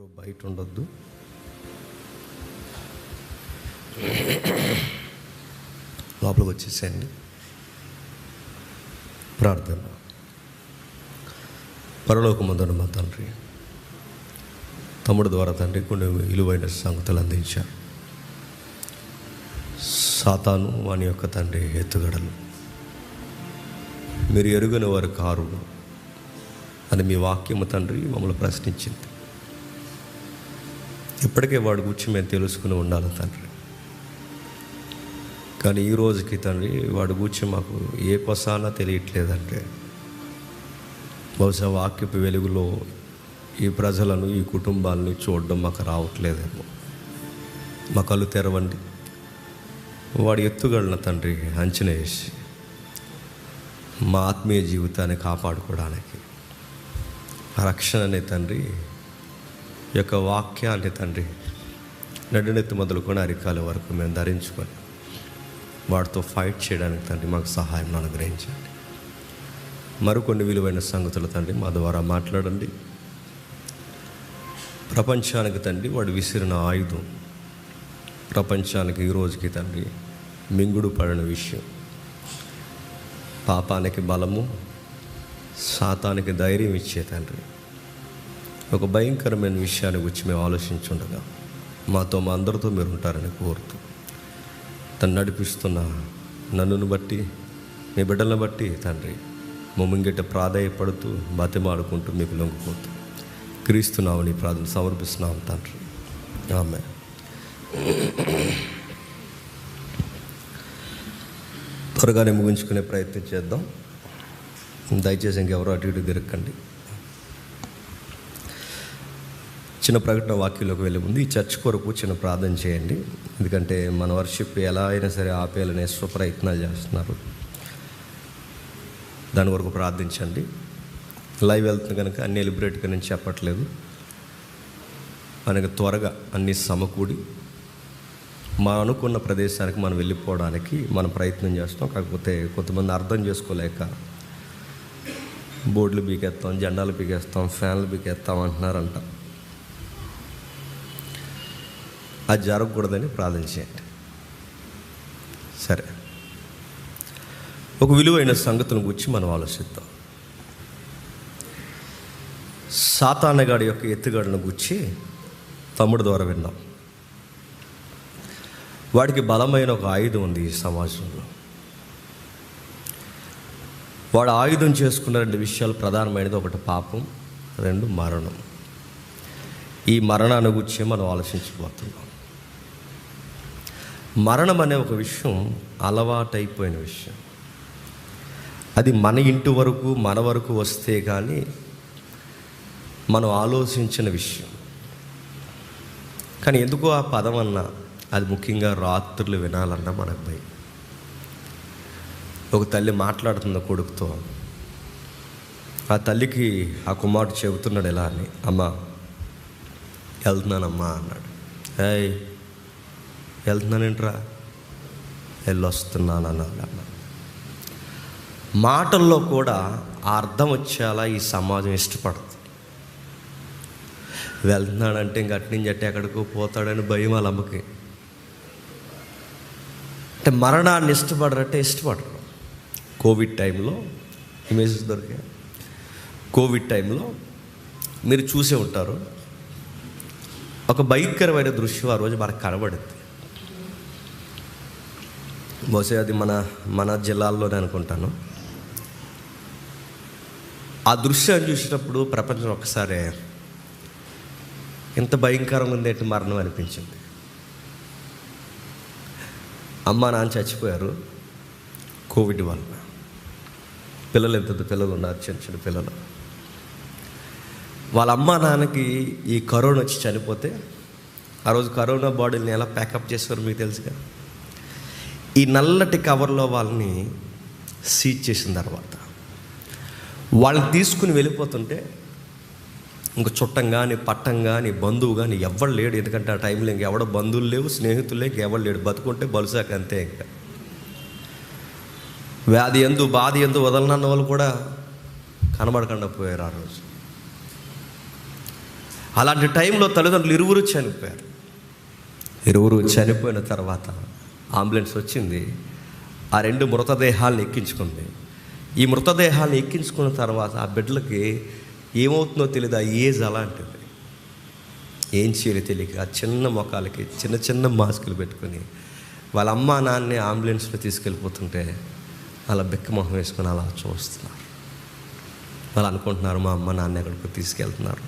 ఎవరు బయట ఉండొద్దు. లోపలికి వచ్చేసేయండి. ప్రార్థన. పరలోకమందున్న మా తండ్రి, తమ్ముడు ద్వారా తండ్రి కొన్ని విలువైన సంగతులు అందించారు. సాతాను వాని యొక్క తండ్రి ఎత్తుగడలు మీరు ఎరుగని వారు కారు అని మీ వాక్యము తండ్రి మమ్మల్ని ప్రశ్నించింది. ఇప్పటికే వాడి గురించి మేము తెలుసుకుని ఉండాలి తండ్రి. కానీ ఈ రోజుకి తండ్రి వాడి గురించి మాకు ఏ కొసానా తెలియట్లేదంటే, బహుశా వాక్యపు వెలుగులో ఈ ప్రజలను, ఈ కుటుంబాలని చూడడం మాకు రావట్లేదేమో. మా కళ్ళు తెరవండి. వాడి ఎత్తుగడన తండ్రి అంచనా వేసి మా ఆత్మీయ జీవితాన్ని కాపాడుకోవడానికి రక్షణ అనే తండ్రి యొక్క వాక్యాన్ని తండ్రి నడునెత్తి మొదలుకొని అరికాల వరకు మేము ధరించుకొని వాటితో ఫైట్ చేయడానికి తండ్రి మాకు సహాయం అనుగ్రహించండి. మరికొన్ని విలువైన సంగతులు తండ్రి మా ద్వారా మాట్లాడండి. ప్రపంచానికి తండ్రి వాడు విసిరిన ఆయుధం ప్రపంచానికి ఈ రోజుకి తండ్రి మింగుడు పడిన విషయం, పాపానికి బలము, సాతానికి ధైర్యం ఇచ్చే తండ్రి ఒక భయంకరమైన విషయాన్ని గురించి మేము ఆలోచించుండగా మాతో మా అందరితో మీరు ఉంటారని కోరుతూ తను నడిపిస్తున్న నన్నును బట్టి మీ బిడ్డలను బట్టి తండ్రి ముంగిట ప్రాధాయపడుతూ బతిమాడుకుంటూ మీకు లొంగిపోతూ క్రీస్తున్నావు నీ ప్రార్థన సమర్పిస్తున్నాం తండ్రి. ఆమె. త్వరగానే ముగించుకునే ప్రయత్నం చేద్దాం. దయచేసి ఇంకెవరో అటు ఇటు తిరగండి. చిన్న ప్రకటన వాక్యంలోకి వెళ్ళే ముందు ఈ చర్చ్ కొరకు చిన్న ప్రార్థన చేయండి. ఎందుకంటే మన వర్షిప్ ఎలా అయినా సరే ఆపేయాలనే ప్రయత్నాలు చేస్తున్నారు. దాని వరకు ప్రార్థించండి. లైవ్ వెళ్తుంది కనుక అన్ని ఎలిబరేట్గా నేను చెప్పట్లేదు. మనకి త్వరగా అన్నీ సమకూడి మనం అనుకున్న ప్రదేశానికి మనం వెళ్ళిపోవడానికి మనం ప్రయత్నం చేస్తాం. కాకపోతే కొంతమంది అర్థం చేసుకోలేక బోర్డులు బీకేస్తాం, జెండాలు బీకేస్తాం, ఫ్యాన్లు బీకేస్తాం అంటున్నారంట. అది జరగకూడదని ప్రార్థన చేయండి. సరే, ఒక విలువైన సంగతులను గురించి మనం ఆలోచిద్దాం. సాతానగాడి యొక్క ఎత్తుగడను గురించి తమ్ముడు ద్వారా విన్నాం. వాడికి బలమైన ఒక ఆయుధం ఉంది ఈ సమాజంలో. వాడు ఆయుధం చేసుకున్న రెండు విషయాలు ప్రధానమైనది. ఒకటి పాపం, రెండు మరణం. ఈ మరణాన్ని గురించి మనం ఆలోచించబోతున్నాం. మరణం అనే ఒక విషయం అలవాటైపోయిన విషయం. అది మన ఇంటి వరకు మన వరకు వస్తే కానీ మనం ఆలోచించిన విషయం. కానీ ఎందుకో ఆ పదం అన్నా, అది ముఖ్యంగా రాత్రులు వినాలన్నా మనకు భయం. ఒక తల్లి మాట్లాడుతున్న కొడుకుతో, ఆ తల్లికి ఆ కుమారుడు చెబుతున్నాడు ఎలా అని, అమ్మా వెళ్తున్నానమ్మా అన్నాడు. ఏయ్ వెళ్తున్నానేంట్రా, వెళ్ళొస్తున్నాను అన్నాడు. మాటల్లో కూడా ఆ అర్థం వచ్చేలా ఈ సమాజం ఇష్టపడదు. వెళ్తున్నాడంటే ఇంక అటు నుంచి అట్టే ఎక్కడికో పోతాడని భయం వాళ్ళ అమ్మకి. అంటే మరణాన్ని ఇష్టపడరు. కోవిడ్ టైంలో ఇమేజెస్ దొరికాయి. కోవిడ్ టైంలో మీరు చూసే ఉంటారు, ఒక భయంకరమైన దృశ్యం ఆ రోజు మనకు కనబడింది. బహుశా అది మన జిల్లాల్లోనే అనుకుంటాను. ఆ దృశ్యాన్ని చూసినప్పుడు ప్రపంచం ఒక్కసారి ఎంత భయంకరంగా ఉందేంటి మరణం అనిపించింది. అమ్మ నాన్న చచ్చిపోయారు కోవిడ్ వల్ల. పిల్లలు ఎంత పిల్లలు ఉన్నారు, చిన్న చిన్న పిల్లలు. వాళ్ళ అమ్మ నాన్నకి ఈ కరోనా వచ్చి చనిపోతే ఆ రోజు కరోనా బాడీని ఎలా ప్యాకప్ చేశారు మీకు తెలుసుగా. ఈ నల్లటి కవర్లో వాళ్ళని సీజ్ చేసిన తర్వాత వాళ్ళని తీసుకుని వెళ్ళిపోతుంటే ఇంక చుట్టం కానీ పట్టం కానీ బంధువు కానీ ఎవరు లేడు. ఎందుకంటే ఆ టైంలో ఇంకెవడో బంధువులు లేవు, స్నేహితులు లేక ఎవరు లేడు. బతుకుంటే బలుసాక అంతే. ఇంకా వ్యాధి ఎందు బాధ ఎందు వదలనన్న వాళ్ళు కూడా కనబడకుండా పోయారు ఆ రోజు. అలాంటి టైంలో తల్లిదండ్రులు ఇరువురు చనిపోయారు. ఇరువురు చనిపోయిన తర్వాత అంబులెన్స్ వచ్చింది. ఆ 2 మృతదేహాలను ఎక్కించుకుంది. ఈ మృతదేహాలను ఎక్కించుకున్న తర్వాత ఆ బిడ్డలకి ఏమవుతుందో తెలియదు. ఆ ఏజ్ అలాంటిది, ఏం చేయాలి తెలియక ఆ చిన్న మొఖాలకి చిన్న చిన్న మాస్కులు పెట్టుకొని వాళ్ళ అమ్మ నాన్నే అంబులెన్స్లో తీసుకెళ్ళిపోతుంటే అలా బిక్కమొహం వేసుకొని అలా చూస్తున్నారు. వాళ్ళు అనుకుంటున్నారు మా అమ్మ నాన్న ఎక్కడికో తీసుకెళ్తున్నారు,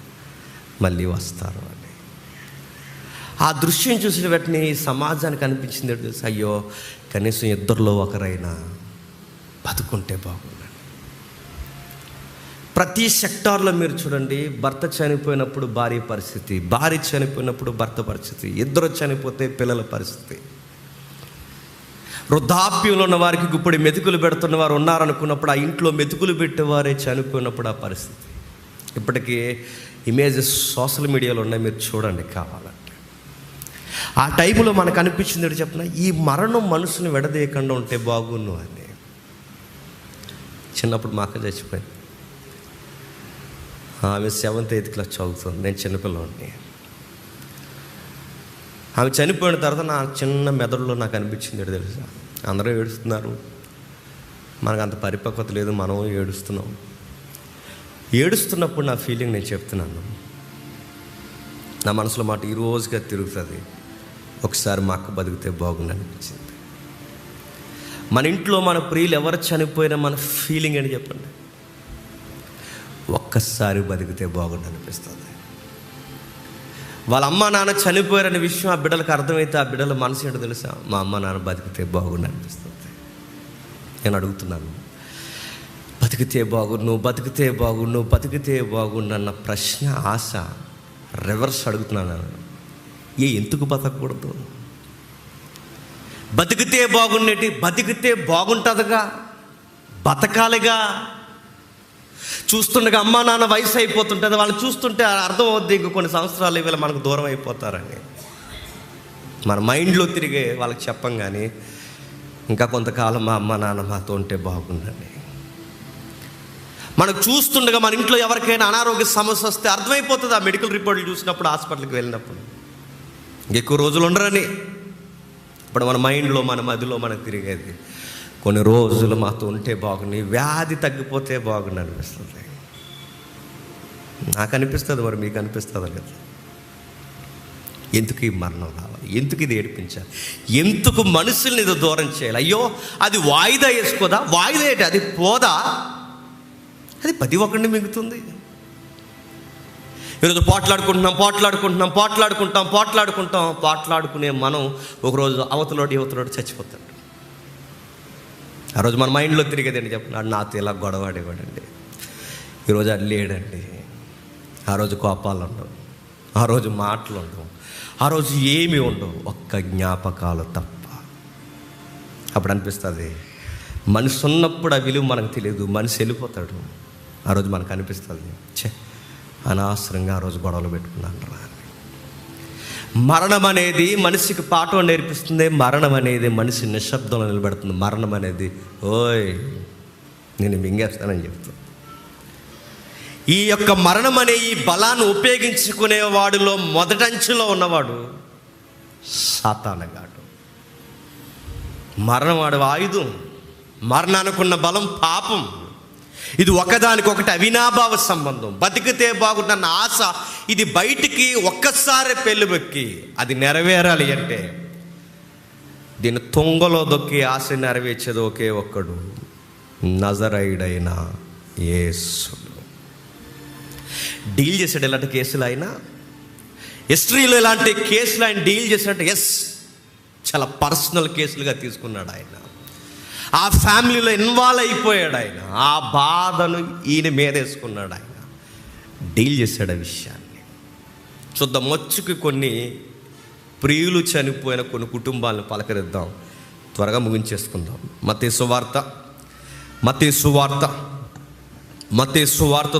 మళ్ళీ వస్తారు అని. ఆ దృశ్యం చూసిన వెంటనే సమాజానికి అనిపించింది తెలుసు, అయ్యో కనీసం ఇద్దరిలో ఒకరైనా బతుకుంటే బాగుందండి. ప్రతి సెక్టార్లో మీరు చూడండి, భర్త చనిపోయినప్పుడు భార్య పరిస్థితి, భార్య చనిపోయినప్పుడు భర్త పరిస్థితి, ఇద్దరు చనిపోతే పిల్లల పరిస్థితి, వృద్ధాప్యంలో ఉన్న వారికి ఇప్పుడు మెతుకులు పెడుతున్న వారు ఉన్నారనుకున్నప్పుడు ఆ ఇంట్లో మెతుకులు పెట్టేవారే చనిపోయినప్పుడు ఆ పరిస్థితి. ఇప్పటికీ ఇమేజెస్ సోషల్ మీడియాలో ఉన్నాయి, మీరు చూడండి కావాలంటే. ఆ టైంలో మనకు అనిపించింది చెప్పిన, ఈ మరణం మనసుని విడదీయకుండా ఉంటే బాగున్ను అని. చిన్నప్పుడు మా అక్క చచ్చిపోయింది. ఆమె 7th 8th క్లాస్ చదువుతుంది, నేను చిన్నపిల్లవాడిని. ఆమె చనిపోయిన తర్వాత నా చిన్న మెదడులో నాకు అనిపించింది తెలుసా, అందరూ ఏడుస్తున్నారు, మనకు అంత పరిపక్వత లేదు, మనం ఏడుస్తున్నాం. ఏడుస్తున్నప్పుడు నా ఫీలింగ్ నేను చెప్తున్నాను, నా మనసులో మాట ఈ రోజుగా తిరుగుతుంది, ఒకసారి మా అక్క బతికితే బాగుంది అనిపించింది. మన ఇంట్లో మన ప్రియులు ఎవరు చనిపోయినా మన ఫీలింగ్ అని చెప్పండి, ఒక్కసారి బతికితే బాగుండు అనిపిస్తుంది. వాళ్ళ అమ్మ నాన్న చనిపోయారనే విషయం ఆ బిడ్డలకు అర్థమైతే ఆ బిడ్డల మనసు ఏంటో తెలుసా, మా అమ్మ నాన్న బతికితే బాగుండు అనిపిస్తుంది. నేను అడుగుతున్నాను, బతికితే బాగుండు, బతికితే బాగుండు, బతికితే బాగుండు అన్న ప్రశ్న, ఆశ రివర్స్ అడుగుతున్నాను, ఎందుకు బతకూడదు? బతికితే బాగుండేటి, బతికితే బాగుంటుందిగా, బతకాలిగా. చూస్తుండగా అమ్మా నాన్న వయసు అయిపోతుంటుంది, వాళ్ళు చూస్తుంటే అర్థం అవుద్ది ఇంక కొన్ని సంవత్సరాలు ఇవాళ మనకు దూరం అయిపోతారని. మన మైండ్లో తిరిగే వాళ్ళకి చెప్పం కానీ ఇంకా కొంతకాలం మా అమ్మ నాన్న మాతో ఉంటే బాగుందని. మనకు చూస్తుండగా మన ఇంట్లో ఎవరికైనా అనారోగ్య సమస్య వస్తే అర్థమైపోతుంది, ఆ మెడికల్ రిపోర్ట్లు చూసినప్పుడు, హాస్పిటల్కి వెళ్ళినప్పుడు ఎక్కువ రోజులు ఉండరని. ఇప్పుడు మన మైండ్లో మన మదిలో మనకు తిరిగేది, కొన్ని రోజులు మాతో ఉంటే బాగుంది, వ్యాధి తగ్గిపోతే బాగుంది అనిపిస్తుంది. నాకు అనిపిస్తుంది, మరి మీకు అనిపిస్తుందా లేదా? ఎందుకు ఈ మరణం రావాలి? ఎందుకు ఇది ఏడిపించాలి? ఎందుకు మనుషుల్ని ఇది దూరం చేయాలి? అయ్యో అది వాయిదా వేసుకోదా? వాయిదా ఏంటి? అది పోదా? అది 11 మిగులుతుంది. ఈరోజు పోట్లాడుకునే మనం ఒకరోజు అవతలోడు చచ్చిపోతాడు. ఆ రోజు మన మైండ్లో తిరిగేదండి చెప్పినాడు, నాతో ఇలా గొడవాడేవాడండి, ఈరోజు అది లేడండి. ఆ రోజు కోపాలు ఉండవు, ఆ రోజు మాటలు ఉండవు, ఆ రోజు ఏమి ఉండవు, ఒక్క జ్ఞాపకాలు తప్ప. అప్పుడు అనిపిస్తుంది, మనిషి ఉన్నప్పుడు ఆ విలువ మనకు తెలియదు, మనిషి వెళ్ళిపోతాడు, ఆ రోజు మనకు అనిపిస్తుంది, అనవసరంగా ఆ రోజు గొడవలు పెట్టుకున్నాను రా. మరణం అనేది మనిషికి పాఠం నేర్పిస్తుంది, మరణం అనేది మనిషి నిశ్శబ్దంలో నిలబెడుతుంది. మరణం అనేది ఓయ్ నేను మింగేస్తానని చెప్తాను. ఈ యొక్క మరణం అనే ఈ బలాన్ని ఉపయోగించుకునే వాడిలో మొదటంచులో ఉన్నవాడు సాతానగాడు. మరణం వాడు ఆయుధం, మరణానికున్న బలం పాపం. ఇది ఒకదానికొకటి అవినాభావ సంబంధం. బతికితే బాగుందన్న ఆశ ఇది బయటికి ఒక్కసారి పెళ్ళిబెక్కి అది నెరవేరాలి అంటే దీన్ని తొంగలో దొక్కి ఆశ నెరవేర్చేది ఒకే ఒక్కడు, నజరైడైన యేసు. డీల్ చేశాడు ఇలాంటి కేసులు అయినా, హిస్టరీలో ఇలాంటి కేసులు ఆయన డీల్ చేసినట్టు చాలా పర్సనల్ కేసులుగా తీసుకున్నాడు ఆయన. ఆ ఫ్యామిలీలో ఇన్వాల్వ్ అయిపోయాడు ఆయన, ఆ బాధను ఈయన మీదేసుకున్నాడు ఆయన, డీల్ చేశాడు ఆ విషయాన్ని. చూద్దాం, వచ్చుకి కొన్ని ప్రియులు చనిపోయిన కొన్ని కుటుంబాలను పలకరిద్దాం, త్వరగా ముగించేసుకుందాం. మత్తయి సువార్త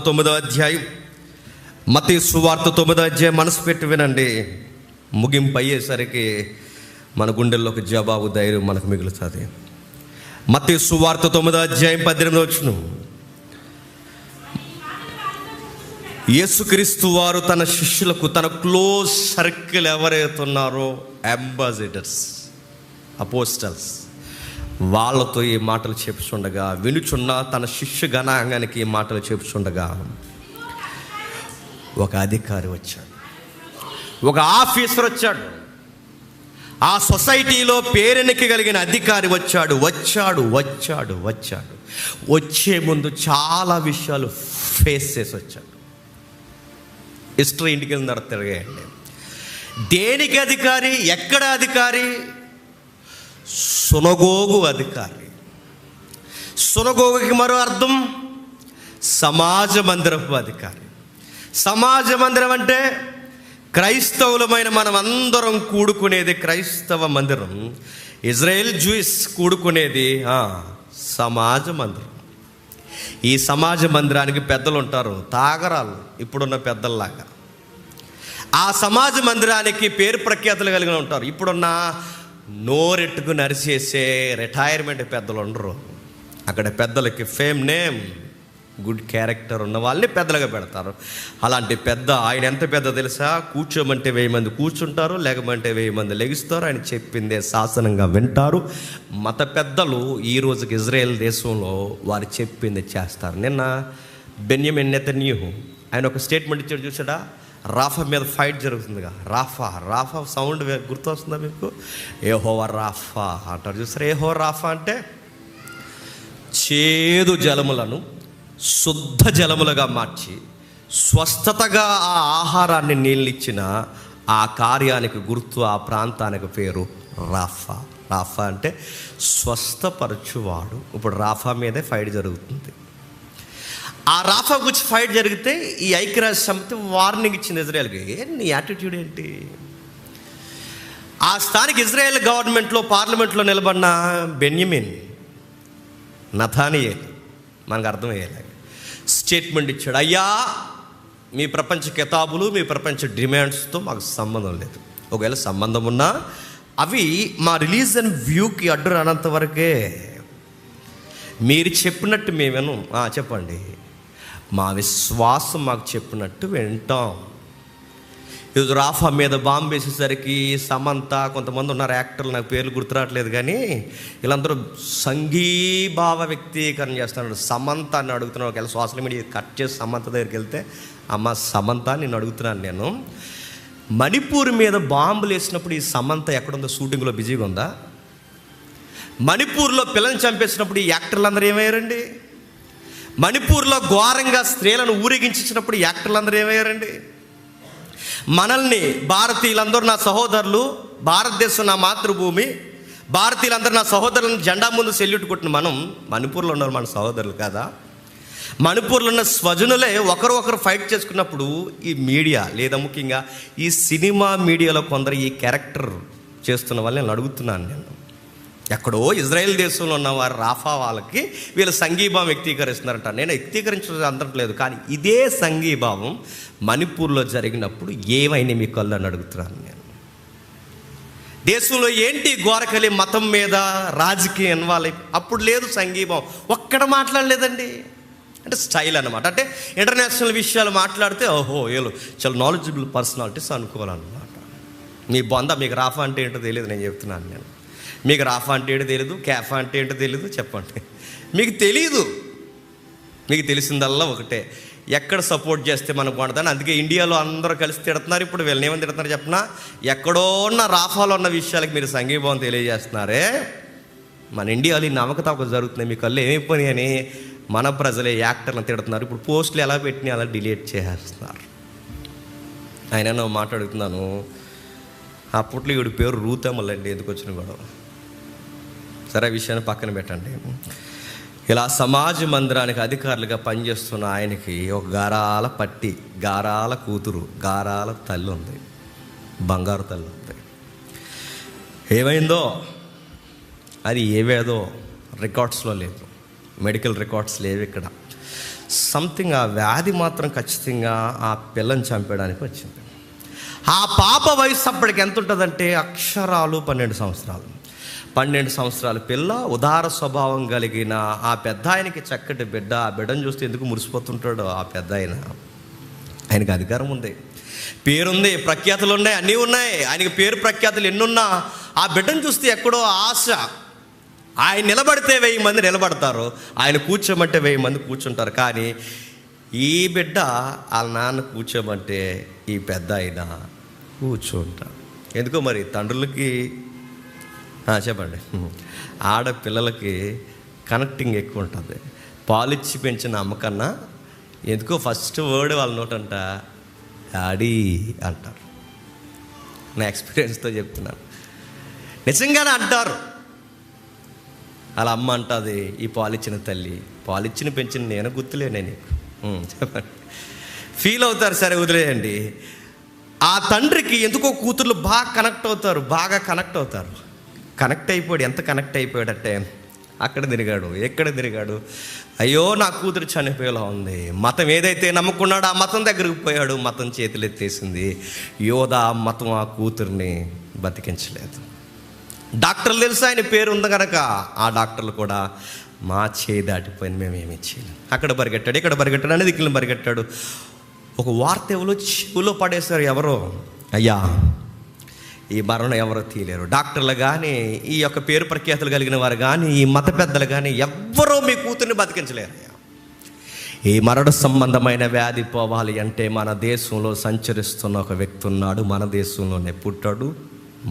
9వ అధ్యాయం, మత్తయి సువార్త 9వ అధ్యాయం మనసు పెట్టి వినండి. ముగింపు అయ్యేసరికి మన గుండెల్లోకి జవాబు ధైర్యం మనకు మిగులుతుంది. మత్తయి సువార్త 9వ అధ్యాయం 18వ వచనం. యేసుక్రీస్తు వారు తన శిష్యులకు, తన క్లోజ్ సర్కిల్ ఎవరైతే ఉన్నారో అంబాసిడర్స్, అపోస్టల్స్, వాళ్ళతో ఈ మాటలు చెప్పుచుండగా, వినుచున్న తన శిష్య గణాంగానికి ఈ మాటలు చెప్పుచుండగా, ఒక అధికారి వచ్చాడు, ఒక ఆఫీసర్ వచ్చాడు, ఆ సొసైటీలో పేరెనికి కలిగిన అధికారి వచ్చాడు. వచ్చే ముందు చాలా విషయాలు ఫేస్ చేసి వచ్చాడు. హిస్టరీ ఇంటికి వెళ్ళిన తిరగండి. దేనికి అధికారి? ఎక్కడ అధికారి? సునగోగు అధికారి. సునగోగుకి మరో అర్థం సమాజ మందిరపు అధికారి. సమాజ మందిరం అంటే క్రైస్తవులమైన మనం అందరం కూడుకునేది క్రైస్తవ మందిరం. ఇజ్రాయెల్ జూయిస్ కూడుకునేది సమాజ మందిరం. ఈ సమాజ మందిరానికి పెద్దలు ఉంటారు, తాగరాలు, ఇప్పుడున్న పెద్దల్లాగా. ఆ సమాజ మందిరానికి పేరు ప్రఖ్యాతులు కలిగి ఉంటారు. ఇప్పుడున్న నోరెట్టుకు నరిచేసే రిటైర్మెంట్ పెద్దలు ఉండరు. అక్కడ పెద్దలకి ఫేమ్, నేమ్, గుడ్ క్యారెక్టర్ ఉన్న వాళ్ళని పెద్దలుగా పెడతారు. అలాంటి పెద్ద, ఆయన ఎంత పెద్ద తెలుసా? కూర్చోమంటే 1000 మంది కూర్చుంటారు, లేకమంటే 1000 మంది లెగిస్తారు. ఆయన చెప్పిందే శాసనంగా వింటారు. మత పెద్దలు ఈ రోజుకి ఇజ్రాయెల్ దేశంలో వారు చెప్పింది చేస్తారు. నిన్న బెన్యమిన్ నెతన్యాహు ఆయన ఒక స్టేట్మెంట్ ఇచ్చాడు, చూసాడా? రాఫా మీద ఫైట్ జరుగుతుందిగా. రాఫా సౌండ్ గుర్తు వస్తుందా మీకు? యెహోవా రాఫా అంటారు, చూసారా? యెహోవా రాఫా అంటే చేదు జలములను శుద్ధ జలములుగా మార్చి స్వస్థతగా ఆ ఆహారాన్ని నీళ్ళిచ్చిన ఆ కార్యానికి గుర్తు, ఆ ప్రాంతానికి పేరు రాఫా. రాఫా అంటే స్వస్థపరచువాడు. ఇప్పుడు రాఫా మీదే ఫైట్ జరుగుతుంది. ఆ రాఫా గురించి ఫైట్ జరిగితే ఈ ఐక్యరాజ్య సమితి వార్నింగ్ ఇచ్చింది ఇజ్రాయెల్కి. నీ యాటిట్యూడ్ ఏంటి? ఆ స్థానిక ఇజ్రాయెల్ గవర్నమెంట్లో, పార్లమెంట్లో నిలబడిన బెన్యమిన్ నథానియేలు మనకు అర్థమయ్యేలాగా స్టేట్మెంట్ ఇచ్చాడు. అయ్యా, మీ ప్రపంచ కితాబులు, మీ ప్రపంచ డిమాండ్స్తో మాకు సంబంధం లేదు. ఒకవేళ సంబంధం ఉన్నా అవి మా రిలీజన్ వ్యూకి అడ్డు రానంత వరకే. మీరు చెప్పినట్టు మేమేను. చెప్పండి. మా విశ్వాసం మాకు చెప్పినట్టు వింటాం. ఈరోజు రాఫా మీద బాంబు వేసేసరికి సమంత, కొంతమంది ఉన్నారు యాక్టర్లు, నాకు పేర్లు గుర్తురావట్లేదు, కానీ వీళ్ళందరూ సంఘీభావ వ్యక్తీకరణ చేస్తున్నారు. సమంత అని అడుగుతున్నాను. ఒకవేళ సోషల్ మీడియా కట్ చేసి సమంత దగ్గరికి వెళ్తే, అమ్మ సమంత నేను అడుగుతున్నాను, నేను మణిపూర్ మీద బాంబులు వేసినప్పుడు ఈ సమంత ఎక్కడుందో? షూటింగ్లో బిజీగా ఉందా? మణిపూర్లో పిల్లల్ని చంపేసినప్పుడు ఈ యాక్టర్లు అందరూ ఏమయ్యారండి? మణిపూర్లో ఘోరంగా స్త్రీలను ఊరేగించినప్పుడు యాక్టర్లు అందరూ ఏమయ్యారండి? మనల్ని, భారతీయులందరూ నా సహోదరులు, భారతదేశం నా మాతృభూమి, భారతీయులందరూ నా సహోదరులను జెండా ముందు సెల్యూట్ కొట్టిన మనం మణిపూర్లో ఉన్నారు మన సహోదరులు కదా? మణిపూర్లో ఉన్న స్వజనులే ఒకరు ఫైట్ చేసుకున్నప్పుడు ఈ మీడియా, లేదా ముఖ్యంగా ఈ సినిమా మీడియాలో కొందరు ఈ క్యారెక్టర్ చేస్తున్న వాళ్ళని నేను అడుగుతున్నాను. నేను ఎక్కడో ఇజ్రాయెల్ దేశంలో ఉన్న వారు రాఫా వాళ్ళకి వీళ్ళు సంఘీభావం వ్యక్తీకరిస్తున్నారంట. నేను వ్యక్తీకరించడం అందట్లేదు, కానీ ఇదే సంఘీభావం మణిపూర్లో జరిగినప్పుడు ఏమైనా మీ కళ్ళు అని అడుగుతున్నాను నేను. దేశంలో ఏంటి గోరకలి మతం మీద రాజకీయ ఇన్వాల్వ్ అప్పుడు లేదు సంఘీభావం, ఒక్కడ మాట్లాడలేదండి. అంటే స్టైల్ అనమాట. అంటే ఇంటర్నేషనల్ విషయాలు మాట్లాడితే ఓహో ఏలో చాలా నాలెడ్జబుల్ పర్సనాలిటీస్ అనుకోవాలన్నమాట. మీ బొంద, మీకు రాఫా అంటే ఏంటో తెలియదు, నేను చెప్తున్నాను. నేను మీకు రాఫా అంటే ఏంటో తెలియదు, క్యాఫా అంటే ఏంటో తెలియదు, చెప్పండి. మీకు తెలీదు. మీకు తెలిసిందల్లా ఒకటే, ఎక్కడ సపోర్ట్ చేస్తే మనకు బాగుంటుందని. అందుకే ఇండియాలో అందరూ కలిసి తిడుతున్నారు. ఇప్పుడు వీళ్ళని ఏమని తిడుతున్నారు చెప్పినా, ఎక్కడో ఉన్న రాఫాలో ఉన్న విషయాలకు మీరు సంఘీభావం తెలియజేస్తున్నారే. మన ఇండియాలో ఈ నమ్మకతవక జరుగుతున్నాయి, మీ కళ్ళు ఏమైపోయినాయి అని మన ప్రజలే యాక్టర్లను తిడుతున్నారు. ఇప్పుడు పోస్టులు ఎలా పెట్టినా అలా డిలీట్ చేసేస్తున్నారు. ఆయన మాట్లాడుతున్నాను, అప్పట్లో వీడి పేరు రూతమ్మలండి, ఎందుకు వచ్చిన గొడవ? సరే, విషయాన్ని పక్కన పెట్టండి. ఇలా సమాజ మందిరానికి అధికారులుగా పనిచేస్తున్న ఆయనకి ఒక గారాల పట్టి, గారాల కూతురు, గారాల తల్లి ఉంది, బంగారు తల్లి ఉంది. ఏమైందో అది ఏవేదో రికార్డ్స్లో లేదు, మెడికల్ రికార్డ్స్ లేవు ఇక్కడ. సంథింగ్ ఆ వ్యాధి మాత్రం ఖచ్చితంగా ఆ పిల్లని చంపేయడానికి వచ్చింది. ఆ పాప వయసు అప్పటికి ఎంత ఉంటుందంటే అక్షరాలు 12 సంవత్సరాలు. 12 సంవత్సరాల పిల్ల, ఉదార స్వభావం కలిగిన ఆ పెద్ద ఆయనకి చక్కటి బిడ్డ. ఆ బిడ్డను చూస్తే ఎందుకు మురిసిపోతుంటాడు ఆ పెద్ద ఆయన. ఆయనకు అధికారం ఉంది, పేరుంది, ప్రఖ్యాతులు ఉన్నాయి, అన్నీ ఉన్నాయి. ఆయనకి పేరు ప్రఖ్యాతులు ఎన్నున్నా ఆ బిడ్డను చూస్తే ఎక్కడో ఆశ. ఆయన నిలబడితే 1000 మంది నిలబడతారు, ఆయన కూర్చోమంటే 1000 మంది కూర్చుంటారు. కానీ ఈ బిడ్డ వాళ్ళ నాన్న కూర్చోమంటే ఈ పెద్ద ఆయన కూర్చుంటారు. ఎందుకో మరి తండ్రులకి చెప్పండి, ఆడపిల్లలకి కనెక్టింగ్ ఎక్కువ ఉంటుంది. పాలిచ్చి పెంచిన అమ్మకన్నా ఎందుకో ఫస్ట్ వర్డ్ వాళ్ళ నోటంట డాడీ అంటారు. నా ఎక్స్పీరియన్స్తో చెప్తున్నాను, నిజంగానే అంటారు. అలా అమ్మ అంటుంది, ఈ పాలిచ్చిన తల్లి, పాలిచ్చిన పెంచిన నేను గుర్తులేనే నీకు, చెప్పండి. ఫీల్ అవుతారు. సరే వదిలేయండి. ఆ తండ్రికి ఎందుకో కూతుర్లు బాగా కనెక్ట్ అవుతారు. కనెక్ట్ అయిపోయాడు. ఎంత కనెక్ట్ అయిపోయాడంటే అక్కడ తిరిగాడు, ఎక్కడ తిరిగాడు, అయ్యో నా కూతురు చనిపోయేలా ఉంది. మతం ఏదైతే నమ్ముకున్నాడో ఆ మతం దగ్గరికి పోయాడు. మతం చేతులు ఎత్తేసింది. యోధా మతం ఆ కూతుర్ని బతికించలేదు. డాక్టర్లు తెలుసు ఆయన పేరు ఉంది కనుక, ఆ డాక్టర్లు కూడా మా చేయి దాటిపోయింది, మేమేమి చేయలేం. అక్కడ పరిగెట్టాడు, ఇక్కడ పరిగెట్టాడు, అన్ని దిక్కులను పరిగెట్టాడు. ఒక వార్త చెవులో పడేశారు ఎవరో, అయ్యా ఈ మరణం ఎవరో తీయలేరు. డాక్టర్లు కానీ, ఈ యొక్క పేరు ప్రఖ్యాతులు కలిగిన వారు కానీ, ఈ మత పెద్దలు కానీ ఎవ్వరూ మీ కూతుర్ని బతికించలేరు. ఈ మరణ సంబంధమైన వ్యాధి పోవాలి అంటే మన దేశంలో సంచరిస్తున్న ఒక వ్యక్తి ఉన్నాడు. మన దేశంలోనే పుట్టాడు,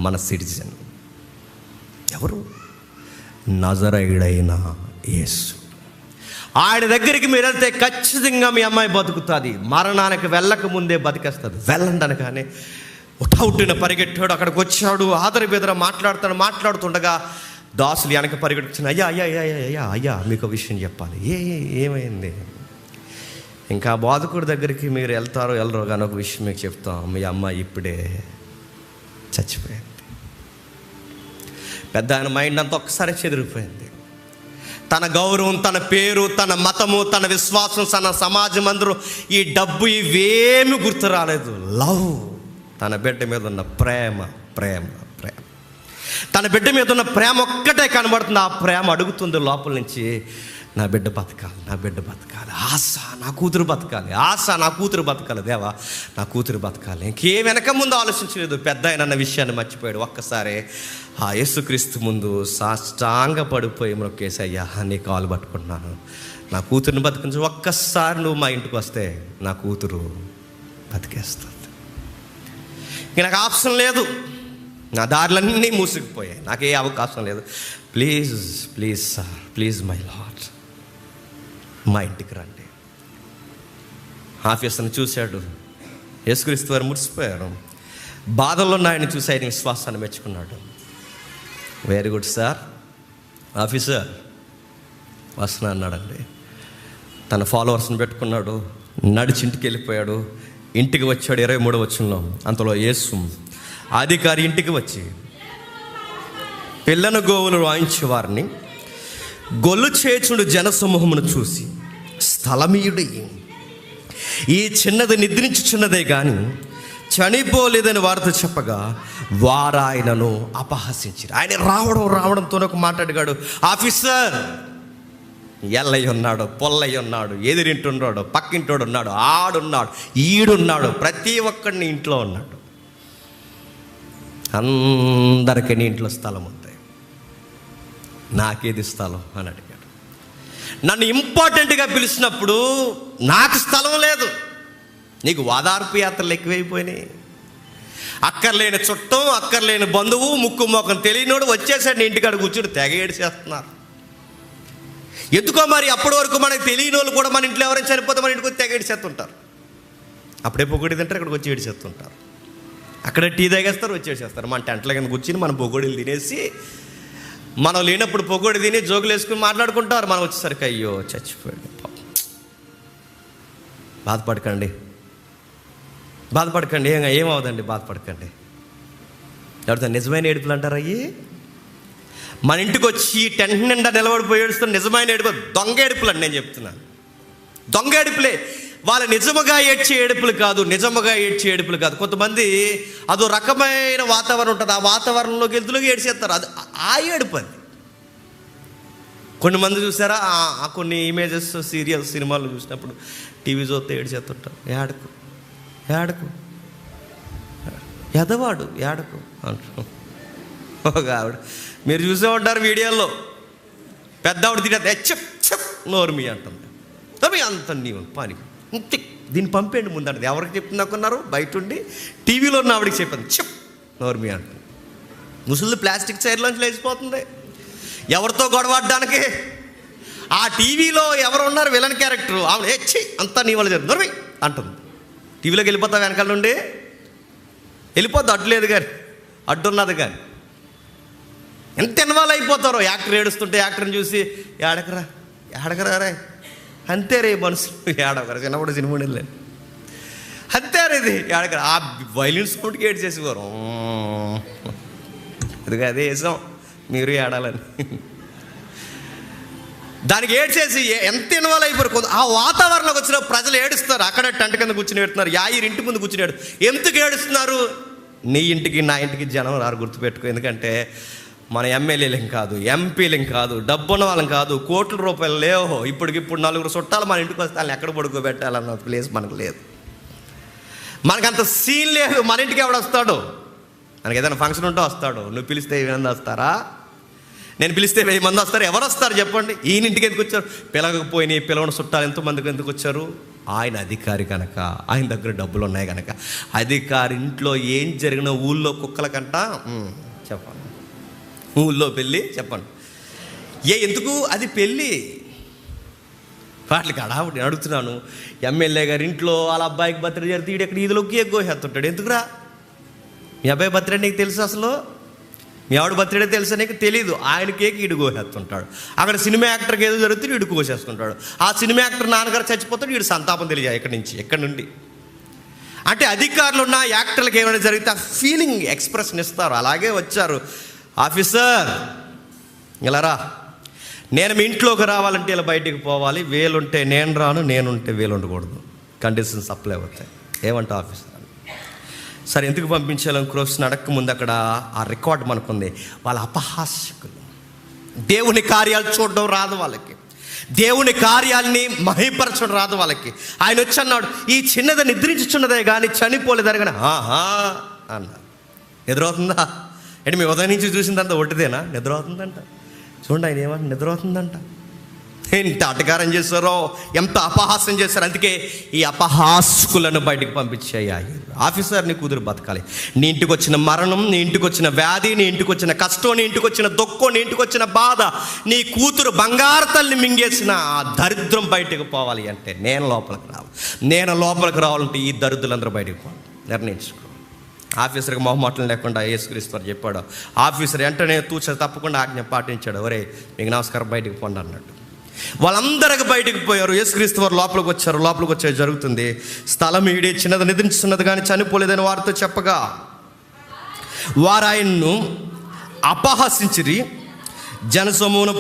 మన సిటిజన్. ఎవరు? నజరేయుడైన యేసు. ఆయన దగ్గరికి మీరు వెళ్తే ఖచ్చితంగా మీ అమ్మాయి బతుకుతుంది. మరణానికి వెళ్ళక ముందే బతికేస్తుంది. వెళ్ళండి అనగానే ఉట్టిన పరిగెట్టాడు. అక్కడికి వచ్చాడు, ఆదర బెదర మాట్లాడుతుండగా దాసులు వెనక పరిగెట్టుకుని, అయ్యా అయ్యా అయ్యా అయ్యా అయ్యా మీకు విషయం చెప్పాలి. ఏమైంది? ఇంకా బాధకుడి దగ్గరికి మీరు వెళ్ళరో కానీ ఒక విషయం మీకు చెప్తాం, మీ అమ్మాయి ఇప్పుడే చచ్చిపోయింది. పెద్ద ఆయన మైండ్ అంతా ఒక్కసారి చెదిరిపోయింది. తన గౌరవం, తన పేరు, తన మతము, తన విశ్వాసం, తన సమాజం అందరూ, ఈ డబ్బు ఇవేమి గుర్తు రాలేదు. లవ్, తన బిడ్డ మీద ఉన్న ప్రేమ, తన బిడ్డ మీద ఉన్న ప్రేమ ఒక్కటే కనబడుతుంది. ఆ ప్రేమ అడుగుతుంది లోపల నుంచి, నా బిడ్డ బతకాలి, ఆశ నా కూతురు బతకాలి, దేవా నా కూతురు బతకాలి. ఇంకేం వెనక ముందు ఆలోచించలేదు. పెద్ద ఆయన అన్న విషయాన్ని మర్చిపోయాడు. ఒక్కసారి ఆ యేసుక్రీస్తు ముందు సాష్టాంగ పడిపోయి మొక్కేసి, అయ్యా నీ కాలు పట్టుకుంటున్నాను, నా కూతురుని బతికించు. ఒక్కసారి నువ్వు మా ఇంటికి వస్తే నా కూతురు బతికేస్తుంది. ఇంక నాకు ఆప్షన్ లేదు, నా దారులన్నీ మూసుకుపోయాయి, నాకే అవకాశం లేదు. Please sir, please my lord, మా ఇంటికి రండి. ఆఫీసర్ని చూశాడు. యేసుక్రీస్తు వారు మురిసిపోయారు. బాధల్లో ఉన్న ఆయన చూసి ఆయన విశ్వాసాన్ని మెచ్చుకున్నాడు. వెరీ గుడ్ సార్, ఆఫీసర్ వస్తున్నా అన్నాడండి. తన ఫాలోవర్స్ని పెట్టుకున్నాడు, నడిచి ఇంటికి వెళ్ళిపోయాడు. ఇంటికి వచ్చాడు. 23వ వచనంలో, అంతలో యేసు అధికారి ఇంటికి వచ్చి పిల్లను గోవులు వాయించే వారిని గొల్లు చేచుండు జనసమూహమును చూసి, స్థలమీయుడి, ఈ చిన్నది నిద్రించుచున్నదే కానీ చనిపోలేదని వారితో చెప్పగా వారాయనను అపహసించారు. ఆయన రావడంతో ఒక మాట అడిగాడు, ఆఫీసర్ ఎల్లయ్య ఉన్నాడు, పొల్లయ్య ఉన్నాడు, ఎదిరింటున్నాడు, పక్కింటోడు ఉన్నాడు, ఆడున్నాడు, ఈడున్నాడు, ప్రతి ఒక్కడిని ఇంట్లో ఉన్నాడు, అందరికీ నీ ఇంట్లో స్థలం ఉంది, నాకేది స్థలం అని అడిగాడు. నన్ను ఇంపార్టెంట్గా పిలిచినప్పుడు నాకు స్థలం లేదు. నీకు వాదార్పు యాత్రలు ఎక్కువైపోయినాయి. అక్కర్లేని చుట్టం, అక్కర్లేని బంధువు, ముక్కు మోకం తెలియనోడు వచ్చేసాడు నీ ఇంటికాడ కూర్చుని తెగ ఏడిచేస్తున్నారు. ఎందుకో మరి అప్పటి వరకు మనకు తెలియని వాళ్ళు కూడా మన ఇంట్లో ఎవరైనా చనిపోతే మన ఇంటికి వచ్చి తెగ ఏడిచేస్తుంటారు. అప్పుడే పొగడి తింటారు, ఇక్కడికి వచ్చి ఏడిచేస్తుంటారు. అక్కడ టీ తాగేస్తారు, వచ్చి ఏడిచేస్తారు. మన టెంట్ల కింద కూర్చుని మన పొగోడీలు తినేసి, మనం లేనప్పుడు పొగోడి తిని జోకులు వేసుకుని మాట్లాడుకుంటారు. మనం వచ్చేసరికి అయ్యో చచ్చిపోయాడు. బాధపడకండి, ఏమవుదండి, బాధపడకండి. ఎవరితో నిజమైన ఏడుపులు అంటారు అయ్యి. మన ఇంటికి వచ్చి టెంట్ నిండా నిలబడిపోయి ఏడుస్తున్న నిజమైన ఏడుపు దొంగ ఏడుపులు అండి. నేను చెప్తున్నాను, దొంగ ఏడుపులే. వాళ్ళ నిజముగా ఏడ్చే ఏడుపులు కాదు. కొంతమంది అదో రకమైన వాతావరణం ఉంటుంది, ఆ వాతావరణంలోకి వెళ్తులోకి ఏడ్చేస్తారు. అది ఆ ఏడుపు. అది కొన్ని మంది చూసారా, కొన్ని ఇమేజెస్, సీరియల్స్, సినిమాలు చూసినప్పుడు టీవీ చూస్తే ఏడ్చేస్తుంటారు. ఏడకు, ఏడకు, ఎదవాడు ఏడకు అంటారు. ఒక ఆవిడ మీరు చూసే ఉంటారు వీడియోల్లో, పెద్ద ఆవిడ తినే చెప్ చెప్ నోర్మి అంటుంది. తప్పి అంత నీవు పని దీన్ని పంపేయండి ముందు అంటుంది. ఎవరికి చెప్తుంది అనుకున్నారు? బయట ఉండి టీవీలో ఉన్న ఆవిడకి చెప్పింది చెప్ నోర్మి అంటుంది. ముసలి ప్లాస్టిక్ చైర్లోంచి లేచిపోతుంది. ఎవరితో గొడవడానికి? ఆ టీవీలో ఎవరు ఉన్నారు విలన్ క్యారెక్టర్, ఆవిడ హెచ్చి అంతా నీ వల్ల జరుగుతుంది నోర్మి అంటుంది. టీవీలోకి వెళ్ళిపోతా వెనకాల నుండి వెళ్ళిపోద్ది, అడ్డులేదు కానీ అడ్డున్నది కానీ. ఎంత ఇన్వాల్వ్ అయిపోతారో. యాక్టర్ ఏడుస్తుంటే యాక్టర్ని చూసి ఏడకరా రే అంతే రే మనుషులు ఏడవకరా. చిన్నప్పుడు సినిమా వెళ్ళాను అంతే రే ఇది ఏడకరా. ఆ వైలిన్ సౌండ్కి ఏడు చేసేవారు. అది అదే వేసాం మీరు ఏడాలని. దానికి ఏడ్చేసి ఎంత ఇన్వాల్వ్ అయిపోయారు. ఆ వాతావరణంలోకి వచ్చిన ప్రజలు ఏడుస్తారు. అక్కడ టెంట్ కింద కూర్చుని ఏడుతున్నారు, ఇంటి ముందు కూర్చుని ఎందుకు ఏడుస్తున్నారు? నీ ఇంటికి నా ఇంటికి జనం రారు, గుర్తుపెట్టుకో. ఎందుకంటే మన ఎమ్మెల్యేలం కాదు, ఎంపీలం కాదు, డబ్బున్న వాళ్ళం కాదు, కోట్ల రూపాయలు లేవు. ఇప్పటికిప్పుడు 4 చుట్టాలు మన ఇంటికి వస్తే వాళ్ళని ఎక్కడ పడుకోబెట్టాలన్న ప్లేస్ మనకు లేదు. మనకంత సీన్ లేదు. మన ఇంటికి ఎవడు వస్తాడు? మనకి ఏదైనా ఫంక్షన్ ఉంటే వస్తాడు. నువ్వు పిలిస్తే 1000 మంది వస్తారా? నేను పిలిస్తే 1000 మంది వస్తారు. ఎవరు వస్తారు చెప్పండి? ఈయన ఇంటికి ఎందుకు వచ్చారు? పిలవకపోయినాయి పిలవని చుట్టాలు ఎంతమందికి ఎందుకు వచ్చారు? ఆయన అధికారి కనుక, ఆయన దగ్గర డబ్బులు ఉన్నాయి కనుక. అధికారి ఇంట్లో ఏం జరిగినా ఊళ్ళో కుక్కల కంట చెప్పండి. ఊళ్ళో పెళ్ళి చెప్పండి. ఎందుకు? అది పెళ్ళి. వాటికి అడావుడి అడుగుతున్నాను. ఎమ్మెల్యే గారి ఇంట్లో వాళ్ళ అబ్బాయికి బర్త్డే జరిగితే ఈడు ఎక్కడ ఈదులోకి ఎగ్గోహేస్తుంటాడు. ఎందుకురా? మీ అబ్బాయి బర్త్డే నీకు తెలుసు? అసలు మీ ఆవిడ బర్త్డే తెలుసా? నీకు తెలీదు. ఆయన కేక్ ఈడు కోసేస్తుంటాడు. అక్కడ సినిమా యాక్టర్కి ఏదో జరుగుతుంది, ఈడు కోసేస్తుంటాడు. ఆ సినిమా యాక్టర్ నాన్నగారు చచ్చిపోతాడు, ఈడు సంతాపం తెలియజా ఎక్కడి నుండి. అంటే అధికారులు ఉన్న యాక్టర్లకు ఏమైనా జరిగితే ఆ ఫీలింగ్ ఎక్స్ప్రెషన్ ఇస్తారు. అలాగే వచ్చారు. ఆఫీసర్ ఇలా రా, నేను మీ ఇంట్లోకి రావాలంటే ఇలా బయటికి పోవాలి, వేలుంటే నేను రాను, నేనుంటే వేలు ఉండకూడదు, కండిషన్స్ అప్లై అవుతాయి. ఏమంటా ఆఫీసర్? సరే ఎందుకు పంపించాలని క్రోషన్ అడక్క ముందు అక్కడ ఆ రికార్డు మనకుంది. వాళ్ళ అపహాస్యకులు. దేవుని కార్యాలు చూడడం రాదు వాళ్ళకి, దేవుని కార్యాలని మహిపరచడం రాదు వాళ్ళకి. ఆయన వచ్చి అన్నాడు, ఈ చిన్నది నిద్రించుచున్నదే కానీ చనిపోలేదని. కానీ అన్నారు. నిద్రవుతుందా? అంటే మీ ఉదయం నుంచి చూసిందంతా ఒట్టిదేనా? నిద్రవుతుందంట. చూడండి ఆయన ఏమంటే నిద్రవుతుందంట. ఎంత అటకారం చేశారో, ఎంత అపహాస్యం చేశారు. అందుకే ఈ అపహాస్కులను బయటికి పంపించేయాలి. ఆఫీసర్ నీ కూతురు బతకాలి. నీ ఇంటికి వచ్చిన మరణం, నీ ఇంటికి వచ్చిన వ్యాధి, నీ ఇంటికి వచ్చిన కష్టం, నీ ఇంటికి వచ్చిన దుఃఖం, నీ ఇంటికి వచ్చిన బాధ, నీ కూతురు బంగారు తల్లిని మింగేసిన ఆ దరిద్రం బయటకు పోవాలి అంటే నేను లోపలికి రావాలి. నేను లోపలికి రావాలంటే ఈ దరిద్రులందరూ బయటకు పోవాలి. నిర్ణయించుకో. ఆఫీసర్కి మొహమాటలు లేకుండా యేసుక్రీస్తు వారు చెప్పాడు. ఆఫీసర్ వెంటనే తప్పకుండా ఆజ్ఞ పాటించాడు. ఒరే మీకు నమస్కారం, బయటికి పోండి అన్నట్టు. వాళ్ళందరికి బయటికి పోయారు. యేసుక్రీస్తు వారు లోపలికి వచ్చారు. లోపలికి వచ్చే జరుగుతుంది. స్థలం ఈడే చిన్నది నిద్రించున్నది కానీ చనిపోలేదని వారితో చెప్పగా వారు ఆయన్ను అపహసించిరి. జనసమూహను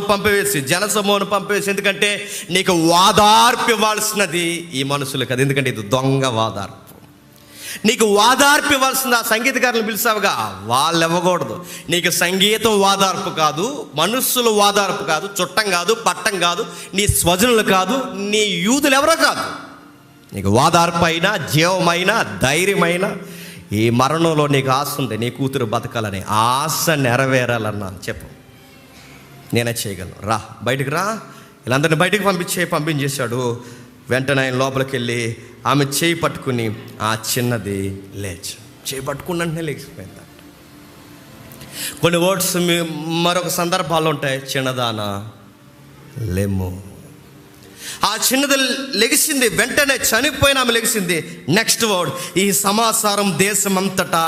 పంపివేసి ఎందుకంటే నీకు వాదార్పు ఇవ్వాల్సినది ఈ మనుషులు కదా. ఎందుకంటే ఇది దొంగ వాదార్పు. నీకు వాదార్పు ఇవ్వాల్సింది ఆ సంగీతకారులను పిలిచావుగా, వాళ్ళు ఇవ్వకూడదు. నీకు సంగీతం వాదార్పు కాదు, మనుషులు వాదార్పు కాదు, చుట్టం కాదు, పట్టం కాదు, నీ స్వజనులు కాదు, నీ యూదులు ఎవరో కాదు. నీకు వాదార్పు అయినా, జీవమైన, ధైర్యమైన ఈ మరణంలో నీకు ఆశ ఉంది. నీ కూతురు బతకాలని ఆశ నెరవేరాలన్నా చెప్పు, నేనే చేయగలను. రా బయటికి రా. వీళ్ళందరినీ బయటికి పంపించేశాడు. వెంటనే ఆయన లోపలికి వెళ్ళి ఆమె చేయి పట్టుకుని ఆ చిన్నది లేచి, చేయి పట్టుకున్నట్టే లేచిపోయిందంట. కొన్ని వర్డ్స్ మరొక సందర్భాల్లో ఉంటాయి. చిన్నదానా లెమ్ము. ఆ చిన్నది లెగిసింది. వెంటనే చనిపోయిన ఆమె లెగిసింది. నెక్స్ట్ వర్డ్, ఈ సమాచారం దేశమంతటా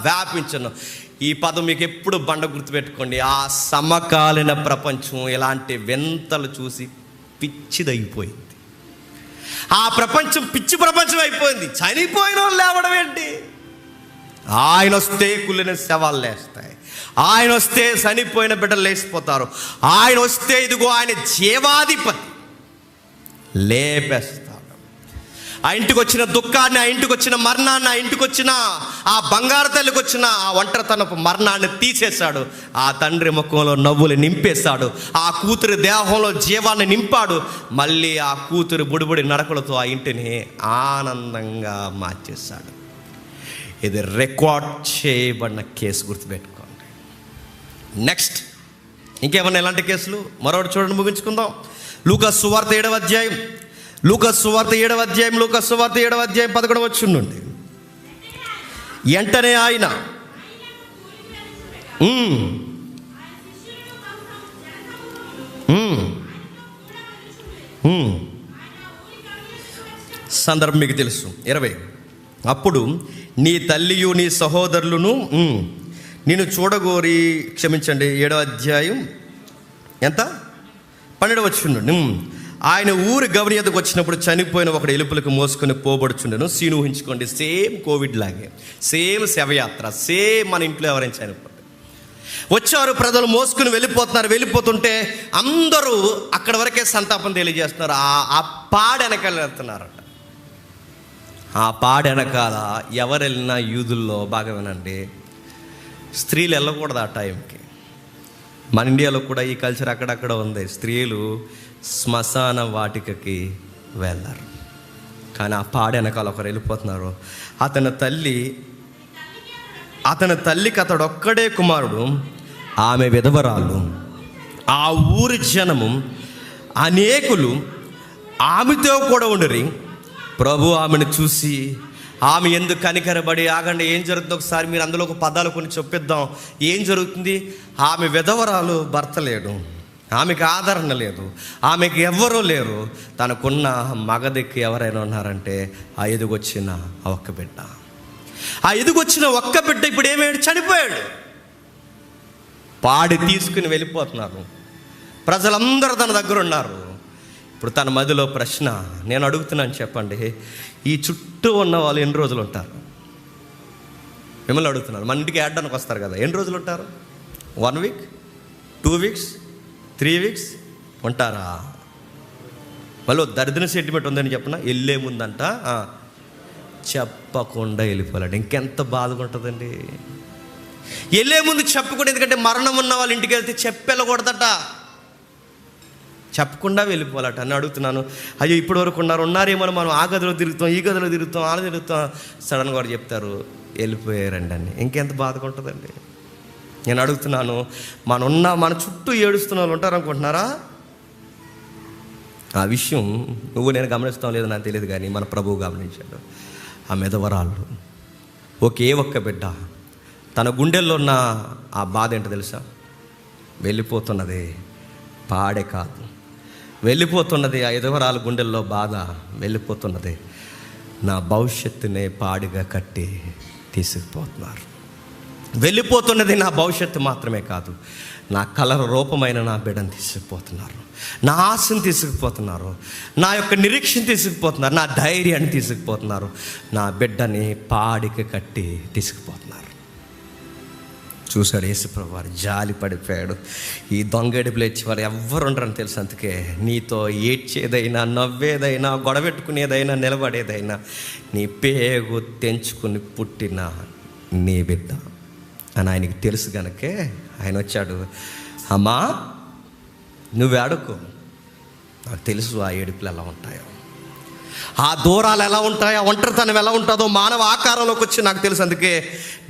వ్యాపించను. ఈ పదం మీకు ఎప్పుడు బండ గుర్తుపెట్టుకోండి. ఆ సమకాలీన ప్రపంచం ఇలాంటి వింతలు చూసి పిచ్చిదైపోయింది. ఆ ప్రపంచం పిచ్చి ప్రపంచం అయిపోయింది. చనిపోయిన వాళ్ళు లేవడం ఏంటి? ఆయన వస్తే కుళ్ళిన శవాలు లేస్తాయి. ఆయన వస్తే చనిపోయిన బిడ్డలు లేచిపోతారు. ఆయన వస్తే ఇదిగో ఆయన జీవాధిపతి లేపేస్తాడు. ఆ ఇంటికి వచ్చిన దుఃఖాన్ని, ఆ ఇంటికి వచ్చిన మరణాన్ని, ఆ ఇంటికి వచ్చిన ఆ బంగారు తల్లికి వచ్చిన ఆ ఒంటరితనపు మరణాన్ని తీసేశాడు. ఆ తండ్రి ముఖంలో నవ్వులు నింపేశాడు. ఆ కూతురి దేహంలో జీవాన్ని నింపాడు. మళ్ళీ ఆ కూతురి బుడిబుడి నడకలతో ఆ ఇంటిని ఆనందంగా మార్చేశాడు. ఇది రికార్డ్ చేయబడిన కేసు, గుర్తుపెట్టుకోండి. నెక్స్ట్ ఇంకేమన్నా ఇలాంటి కేసులు? మరొకటి చూడండి, ముగించుకుందాం. లూకాసు సువార్త 7వ అధ్యాయం, లూకాసు సువార్త 7వ అధ్యాయం, లూకాసు సువార్త 7వ అధ్యాయం 11వ వచనం నుండి. వెంటనే ఆయన సందర్భం మీకు తెలుసు. 20. అప్పుడు నీ తల్లియు నీ సహోదరులను నిన్ను చూడగోరి, క్షమించండి, 7వ అధ్యాయం ఎంత 12వ వచనం. ఆయన ఊరి గవని ఎదుకు వచ్చినప్పుడు చనిపోయిన ఒకడు ఎలుపులకు మోసుకొని పోబడుచుండెను. సీన్ ఊహించుకోండి, సేమ్ కోవిడ్ లాగే, సేమ్ శవయాత్ర, సేమ్ మన ఇంట్లో ఎవరైనా చనిపోతారు. వచ్చారు, ప్రజలు మోసుకుని వెళ్ళిపోతున్నారు. వెళ్ళిపోతుంటే అందరూ అక్కడి వరకే సంతాపం తెలియజేస్తున్నారు. ఆ పాడు వెనకాల వెళ్తున్నారట. ఆ పాడు వెనకాల ఎవరు వెళ్ళినా యూదుల్లో బాగా వినండి, స్త్రీలు వెళ్ళకూడదు ఆ టైంకి. మన ఇండియాలో కూడా ఈ కల్చర్ అక్కడక్కడ ఉంది. స్త్రీలు శ్మశాన వాటికకి వెళ్ళారు. కానీ ఆ పాడు వెనకాల ఒకరు వెళ్ళిపోతున్నారు. అతని తల్లికి అతడు ఒక్కడే కుమారుడు, ఆమె విధవరాలు. ఆ ఊరి జనము అనేకులు ఆమెతో కూడా ఉండరి. ప్రభు ఆమెను చూసి ఆమె ఎందుకు కనికరబడి, ఆగండి ఏం జరుగుతుందో ఒకసారి మీరు అందులో ఒక పదాలు కొన్ని చెప్పిద్దాం. ఏం జరుగుతుంది? ఆమె విధవరాలు, భర్త లేడు, ఆమెకు ఆదరణ లేదు, ఆమెకు ఎవ్వరూ లేరు. తనకున్న మగదిక్కు ఎవరైనా ఉన్నారంటే ఆ ఎదుగొచ్చిన ఒక్క బిడ్డ. ఆ ఎదుగొచ్చిన ఒక్క బిడ్డ ఇప్పుడు ఏమయ్యాడు? చనిపోయాడు. పాడి తీసుకుని వెళ్ళిపోతున్నారు. ప్రజలందరూ తన దగ్గర ఉన్నారు. ఇప్పుడు తన మదిలో ప్రశ్న నేను అడుగుతున్నాను, చెప్పండి, ఈ చుట్టూ ఉన్న వాళ్ళు ఎన్ని రోజులు ఉంటారు? మిమ్మల్ని అడుగుతున్నారు. మన ఇంటికి ఏడడానికి వస్తారు కదా, ఎన్ని రోజులు ఉంటారు? 1 వీక్, 2 వీక్స్, 3 వీక్స్ ఉంటారా? మళ్ళీ దరిద్ర సెంటిమెంట్ ఉందని చెప్పిన వెళ్ళే ముందంట చెప్పకుండా వెళ్ళిపోలేడు. ఇంకెంత బాధగా ఉంటుందండి. వెళ్ళే ముందు చెప్పకుండా, ఎందుకంటే మరణం ఉన్న వాళ్ళ ఇంటికి వెళ్తే చెప్పెళ్ళకూడదట, చెప్పకుండా వెళ్ళిపోవాలట. అని అడుగుతున్నాను. అయ్యో ఇప్పటి వరకు ఉన్నారేమో, మనం ఆ గదిలో తిరుగుతాం, ఈ గదిలో తిరుగుతాం, అలా తిరుగుతాం, సడన్గా వాడు చెప్తారు వెళ్ళిపోయారండి అని. ఇంకెంత బాధగా ఉంటుందండి. నేను అడుగుతున్నాను, మన చుట్టూ ఏడుస్తున్న వాళ్ళు ఉంటారనుకుంటున్నారా? ఆ విషయం నేను గమనిస్తాం లేదు నాకు తెలియదు, కానీ మన ప్రభువు గమనించాడు. ఆ మెదవరాళ్ళు ఒకే ఒక్క బిడ్డ, తన గుండెల్లో ఉన్న ఆ బాధ ఏంటో తెలుసా? వెళ్ళిపోతున్నది పాడే కాదు, వెళ్ళిపోతున్నది ఆ ఎదవరాల గుండెల్లో బాధ, వెళ్ళిపోతున్నది నా భవిష్యత్తునే పాడిగా కట్టి తీసుకుపోతున్నారు. వెళ్ళిపోతున్నది నా భవిష్యత్తు మాత్రమే కాదు, నా కలర్ రూపమైన నా బిడ్డను తీసుకుపోతున్నారు, నా ఆశను తీసుకుపోతున్నారు, నా యొక్క నిరీక్షణ తీసుకుపోతున్నారు, నా ధైర్యాన్ని తీసుకుపోతున్నారు, నా బిడ్డని పాడికి కట్టి తీసుకుపోతున్నారు. చూశాడు యేసుప్రభు వారు, జాలి పడిపోయాడు. ఈ దొంగేడుపులు ఇచ్చేవారు ఎవ్వరు ఉండరని తెలుసు. అందుకే నీతో ఏడ్చేదైనా, నవ్వేదైనా, గొడవెట్టుకునేదైనా, నిలబడేదైనా నీ పేగు తెంచుకుని పుట్టిన నీ బిడ్డ అని ఆయనకి తెలుసు. కనుకే ఆయన వచ్చాడు, అమ్మా నువ్వు ఏడుకో, నాకు తెలుసు ఆ ఏడుపులు ఎలా ఉంటాయో, ఆ దూరాలు ఎలా ఉంటాయో, ఆ ఒంటరితనం ఎలా ఉంటుందో, మానవ ఆకారంలోకి వచ్చి నాకు తెలుసు, అందుకే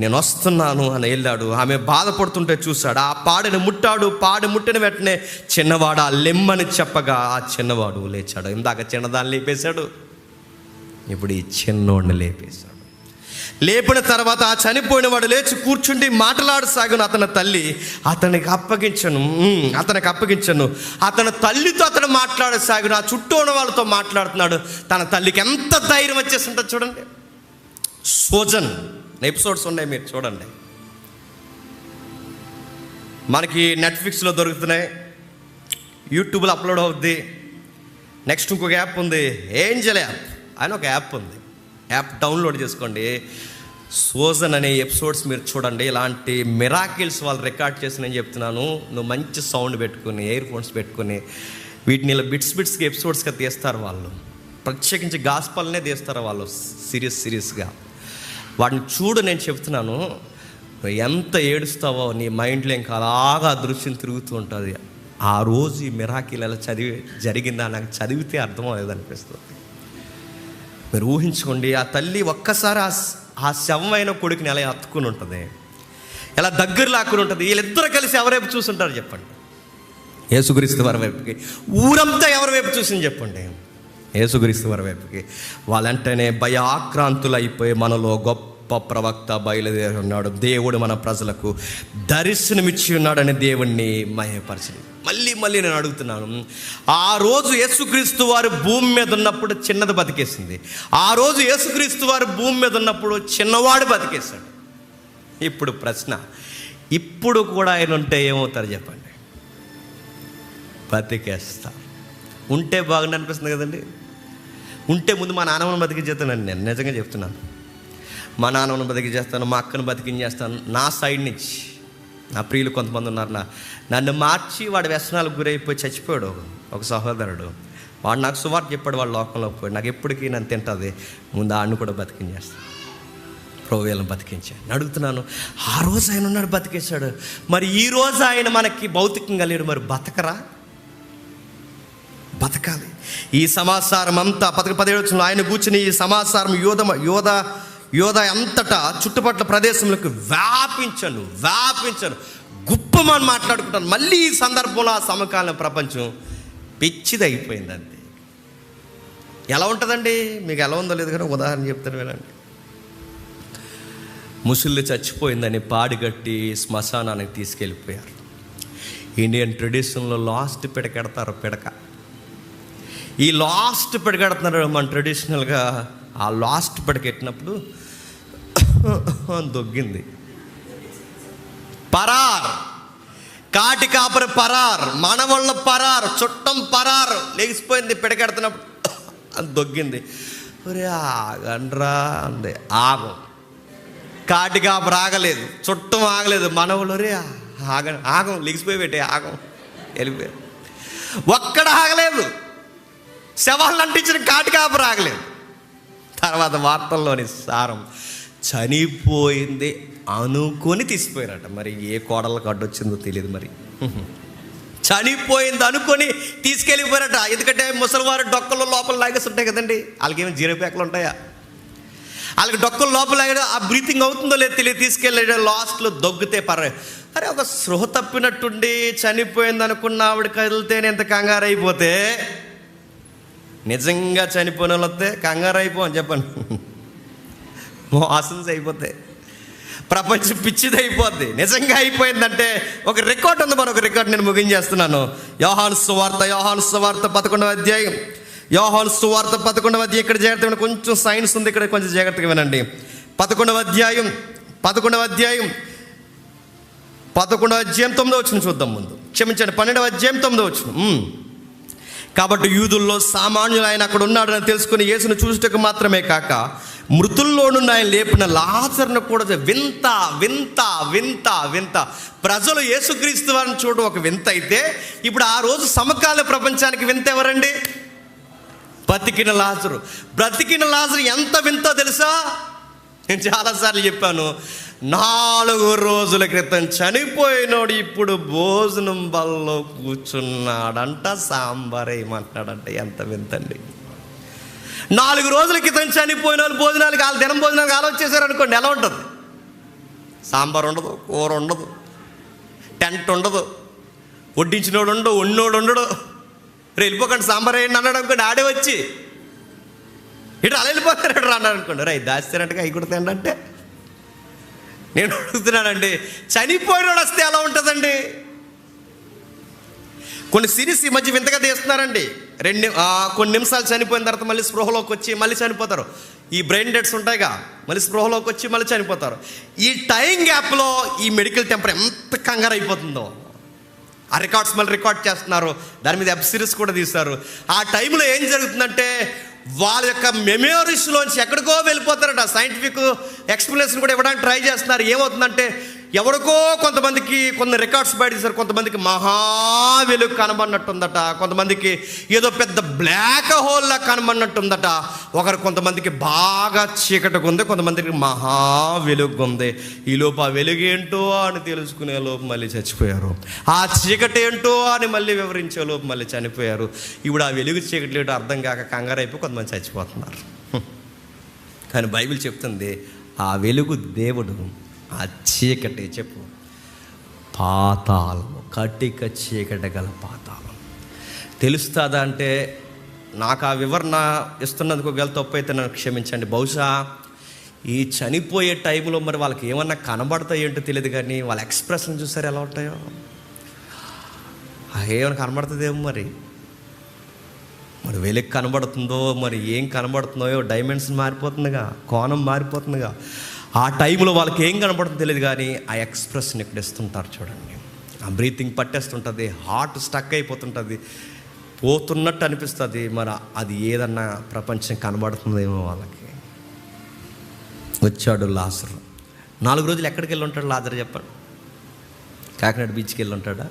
నేను వస్తున్నాను అని వెళ్ళాడు. ఆమె బాధపడుతుంటే చూశాడు. ఆ పాడిని ముట్టాడు. పాడి ముట్టిన వెంటనే చిన్నవాడు ఆ లెమ్మని చెప్పగా ఆ చిన్నవాడు లేచాడు. ఇందాక చిన్నదాన్ని లేపేశాడు, ఇప్పుడు ఈ చిన్నోడిని లేపేశాడు. లేపిన తర్వాత ఆ చనిపోయిన వాడు లేచి కూర్చుండి మాట్లాడసాగిన అతని తల్లి అతనికి అప్పగించను. అతని తల్లితో అతను మాట్లాడసాగిన, ఆ చుట్టూ ఉన్న వాళ్ళతో మాట్లాడుతున్నాడు. తన తల్లికి ఎంత ధైర్యం వచ్చేస్తుంటుంది చూడండి. సోజన్ ఎపిసోడ్స్ ఉన్నాయి, మీరు చూడండి. మనకి నెట్ఫ్లిక్స్లో దొరుకుతున్నాయి, యూట్యూబ్లో అప్లోడ్ అవుద్ది. నెక్స్ట్ ఇంకొక యాప్ ఉంది, ఏంజల్ యాప్ అని ఒక యాప్ ఉంది. యాప్ డౌన్లోడ్ చేసుకోండి. సోజన్ అనే ఎపిసోడ్స్ మీరు చూడండి. ఇలాంటి మిరాకిల్స్ వాళ్ళు రికార్డ్ చేసి నేను చెప్తున్నాను. నువ్వు మంచి సౌండ్ పెట్టుకుని, ఇయర్ ఫోన్స్ పెట్టుకుని వీటిని ఇలా బిట్స్కి ఎపిసోడ్స్గా తీస్తారు వాళ్ళు. ప్రత్యేకించి గాస్పల్నే తీస్తారు వాళ్ళు సీరియస్గా. వాడిని చూడు, నేను చెప్తున్నాను, ఎంత ఏడుస్తావో నీ మైండ్లో ఇంకా అలాగా దృశ్యం తిరుగుతూ ఉంటుంది. ఆ రోజు ఈ మిరాకిల్ ఎలా జరిగిందా నాకు చదివితే అర్థమయ్యేదనిపిస్తుంది. మీరు ఊహించుకోండి, ఆ తల్లి ఒక్కసారి ఆ శవమైన కొడుకుని ఎలా హత్తుకుని ఉంటుంది, ఎలా దగ్గర లాక్కుని ఉంటుంది. వీళ్ళిద్దరూ కలిసి ఎవరైపు చూసుంటారు చెప్పండి? యేసుక్రీస్తు వారి వైపుకి. ఊరంతా ఎవరి వైపు చూసింది చెప్పండి? యేసుక్రీస్తు వారి వైపుకి. వాళ్ళంటేనే భయాక్రాంతులు అయిపోయి మనలో గొప్ప ప్రవక్త బయలుదేరి ఉన్నాడు, దేవుడు మన ప్రజలకు దర్శనమిచ్చి ఉన్నాడని దేవుణ్ణి మహిమపరచండి. మళ్ళీ నేను అడుగుతున్నాను, ఆ రోజు యేసుక్రీస్తు వారు భూమి మీద ఉన్నప్పుడు చిన్నది బతికేసింది. ఆ రోజు యేసుక్రీస్తు వారు భూమి మీద ఉన్నప్పుడు చిన్నవాడు బతికేశాడు. ఇప్పుడు ప్రశ్న, ఇప్పుడు కూడా ఆయన ఉంటే ఏమవుతారు చెప్పండి? బతికేస్తారు. ఉంటే బాగుండి అనిపిస్తుంది కదండి. ఉంటే ముందు మా నాన్నమ్మను బతికించేస్తానండి. నేను నిజంగా చెప్తున్నాను, మా నాన్నమ్మను బతికించేస్తాను, మా అక్కను బతికించేస్తాను. నా సైడ్ నుంచి నా ప్రియులు కొంతమంది ఉన్నారు, నన్ను మార్చి వాడి వ్యసనాలకు గురైపోయి చచ్చిపోయాడు ఒక సహోదరుడు. వాడు నాకు సువార్త చెప్పాడు, వాడు లోకంలోకి పోయాడు. నాకు ఎప్పటికీ నన్ను తింటుంది, ముందు ఆడిని కూడా బతికించేస్తాను. ప్రభువులను బతికించాను. అడుగుతున్నాను, ఆ రోజు ఆయన ఉన్నాడు, బతికేశాడు. మరి ఈ రోజు ఆయన మనకి భౌతికంగా లేడు, మరి బతకాలి. ఈ సమాచారం అంతా 17 ఆయన కూర్చుని ఈ సమాచారం యోధ అంతటా చుట్టుపక్కల ప్రదేశంలోకి వ్యాపించను గుప్పమని మాట్లాడుకుంటాను. మళ్ళీ ఈ సందర్భంలో ఆ సమకాలీన ప్రపంచం పిచ్చిది అయిపోయింది. అంతే. ఎలా ఉంటుందండి? మీకు ఎలా ఉందో లేదు కానీ ఉదాహరణ చెప్తాను వినండి. ముసలి చచ్చిపోయిందని పాడిగట్టి శ్మశానానికి తీసుకెళ్ళిపోయారు. ఇండియన్ ట్రెడిషన్లో లాస్ట్ పిడకెడతారు. ఈ లాస్ట్ పిడకెడుతున్నారు మన ట్రెడిషనల్గా. ఆ లాస్ట్ పిడకెట్టినప్పుడు దొగ్గింది. పరార్, కాటి కాపరి పరార్, మనవళ్ళ పరార్, చుట్టం పరార్, లేచిపోయింది. పిడకెడుతున్నప్పుడు అది దొగ్గింది. ఒరే ఆగండ్రా అంది. ఆగం. కాటి కాపరి ఆగలేదు, చుట్టం ఆగలేదు, మనవళ్ళు ఒరే ఆగం లెగిసిపోయి పెట్టే ఆగం వెళ్ళిపోయారు. ఒక్కడ ఆగలేదు. శవాలను అంటించిన కాటి కాపరి ఆగలేదు. తర్వాత వార్తల్లోని సారం, చనిపోయింది అనుకొని తీసిపోయారట. మరి ఏ కోడలకు అడ్డొచ్చిందో తెలియదు. మరి చనిపోయింది అనుకొని తీసుకెళ్ళిపోయారట. ఎందుకంటే ముసలివారు డొక్కలు లోపల లాగేసి ఉంటాయి కదండి. వాళ్ళకేమో జీరో ప్యాక్లు ఉంటాయా? వాళ్ళకి డొక్కలు లోపల లాగాడు, ఆ బ్రీతింగ్ అవుతుందో లేదో తెలియదు. తీసుకెళ్ళాడు. లాస్ట్లో దొగ్గితే అరే ఒక స్పృహ తప్పినట్టుండి చనిపోయింది అనుకున్న ఆవిడ కదిలితేనే ఎంత కంగారు అయిపోతే, నిజంగా చనిపోయిన వాళ్ళు వస్తే కంగారు అయిపోని చెప్పండి. మోసన్స్ అయిపోతాయి, ప్రపంచం పిచ్చిది అయిపోద్ది. నిజంగా అయిపోయిందంటే ఒక రికార్డ్ ఉంది. మరొక రికార్డ్ నేను ముగించేస్తున్నాను. యోహాను సువార్త 11వ అధ్యాయం. యోహాను సువార్త 11వ అధ్యాయం. ఇక్కడ జాగ్రత్తగా కొంచెం సైన్స్ ఉంది, ఇక్కడ కొంచెం జాగ్రత్తగా వినండి. 11వ అధ్యాయం 9వ వచనం చూద్దాం. ముందు క్షమించండి, 12వ అధ్యాయం 9వ వచనం. కాబట్టి యూదుల్లో సామాన్యులు ఆయన అక్కడ ఉన్నాడని తెలుసుకుని యేసును చూసుటకు మాత్రమే కాక మృతుల్లో నుండి ఆయన లేపిన లాజరును కూడా వింత వింత వింత వింత. ప్రజలు యేసుక్రీస్తు వారిని చూడడం ఒక వింత అయితే, ఇప్పుడు ఆ రోజు సమకాల ప్రపంచానికి వింత ఎవరండి? బ్రతికిన లాజరు ఎంత వింతో తెలుసా? నేను చాలాసార్లు చెప్పాను, 4 రోజుల క్రితం చనిపోయినోడు ఇప్పుడు భోజనం బల్లో కూర్చున్నాడంట, సాంబార్ వేయమంటున్నాడంట. ఎంత వింతండి! 4 రోజుల క్రితం చనిపోయిన వాళ్ళు భోజనాలకు, వాళ్ళ దినం భోజనాలకు ఆలోచించారు అనుకోండి, ఎలా ఉంటుంది? సాంబార్ ఉండదు, కూర ఉండదు, టెంట్ ఉండదు, వడ్డించినోడు ఉండడు, ఉన్నోడు ఉండడు. వెళ్ళిపోకండి సాంబార్ వేయండి అన్నాడు అనుకోండి, ఆడే వచ్చి ఇటు అలా వెళ్ళిపోతారు. అన్నాడు అనుకోండి, రే దాస్తారంటగా అవి కూడా తిండంటే. నేను అడుగుతున్నానండి, చనిపోయినోడు వస్తే ఎలా ఉంటుందండి? కొన్ని సిరీస్ ఈ మధ్య వింతగా తీస్తున్నారండి. కొన్ని నిమిషాలు చనిపోయిన తర్వాత మళ్ళీ స్పృహలోకి వచ్చి మళ్ళీ చనిపోతారు. ఈ బ్రెయిన్ డెడ్స్ ఉంటాయిగా, మళ్ళీ స్పృహలోకి వచ్చి మళ్ళీ చనిపోతారు. ఈ టైం గ్యాప్లో ఈ మెడికల్ టెంపర్ ఎంత కంగారు అయిపోతుందో. ఆ రికార్డ్స్ మళ్ళీ రికార్డ్ చేస్తున్నారు, దాని మీద వెబ్ సిరీస్ కూడా తీస్తారు. ఆ టైంలో ఏం జరుగుతుందంటే, వాళ్ళ యొక్క మెమోరీస్లోంచి ఎక్కడికో వెళ్ళిపోతారట. సైంటిఫిక్ ఎక్స్ప్లెనేషన్ కూడా ఇవ్వడానికి ట్రై చేస్తున్నారు. ఏమవుతుందంటే, ఎవరికో కొంతమందికి కొన్ని రికార్డ్స్ బయట తీశారు. కొంతమందికి మహా వెలుగు కనబడినట్టుందట, కొంతమందికి ఏదో పెద్ద బ్లాక్ హోల్లా కనబడినట్టుందట, కొంతమందికి బాగా చీకటిగా ఉంది, కొంతమందికి మహా వెలుగు ఉంది. ఈలోపు ఆ వెలుగు ఏంటో అని తెలుసుకునే లోపు మళ్ళీ చచ్చిపోయారు. ఆ చీకటి ఏంటో అని మళ్ళీ వివరించే లోపు మళ్ళీ చనిపోయారు. ఇప్పుడు ఆ వెలుగు చీకటి ఏంటో అర్థం కాక కంగారైపోయి కొంతమంది చచ్చిపోతున్నారు. కానీ బైబిల్ చెప్తుంది ఆ వెలుగు దేవుడు, ఆ చీకటి చెప్పు పాతాళము, కటిక చీకటి గల పాతాళం. తెలుస్తుందా అంటే నాకు ఆ వివరణ ఇస్తున్నందుకు ఒకవేళ తప్పు అయితే నన్ను క్షమించండి. బహుశా ఈ చనిపోయే టైంలో మరి వాళ్ళకి ఏమన్నా కనబడతాయి ఏంటో తెలియదు, కానీ వాళ్ళ ఎక్స్ప్రెషన్ చూసారు ఎలా ఉంటాయో. ఏమైనా కనబడుతుందేమో మరి వెలుగు కనబడుతుందో, మరి ఏం కనబడుతుందో, డైమెన్షన్ మారిపోతుందిగా, కోణం మారిపోతుందిగా. ఆ టైంలో వాళ్ళకి ఏం కనబడుతుందో తెలియదు, కానీ ఆ ఎక్స్ప్రెషన్ ఇక్కడ ఇస్తుంటారు చూడండి. ఆ బ్రీతింగ్ పట్టేస్తుంటుంది, హార్ట్ స్టక్ అయిపోతుంటుంది, పోతున్నట్టు అనిపిస్తుంది. మరి అది ఏదన్నా ప్రపంచం కనబడుతుందేమో వాళ్ళకి. వచ్చాడు లాజరు. 4 రోజులు ఎక్కడికి వెళ్ళి ఉంటాడు లాజరు చెప్పండి? కాకినాడ బీచ్కి వెళ్ళి ఉంటాడా?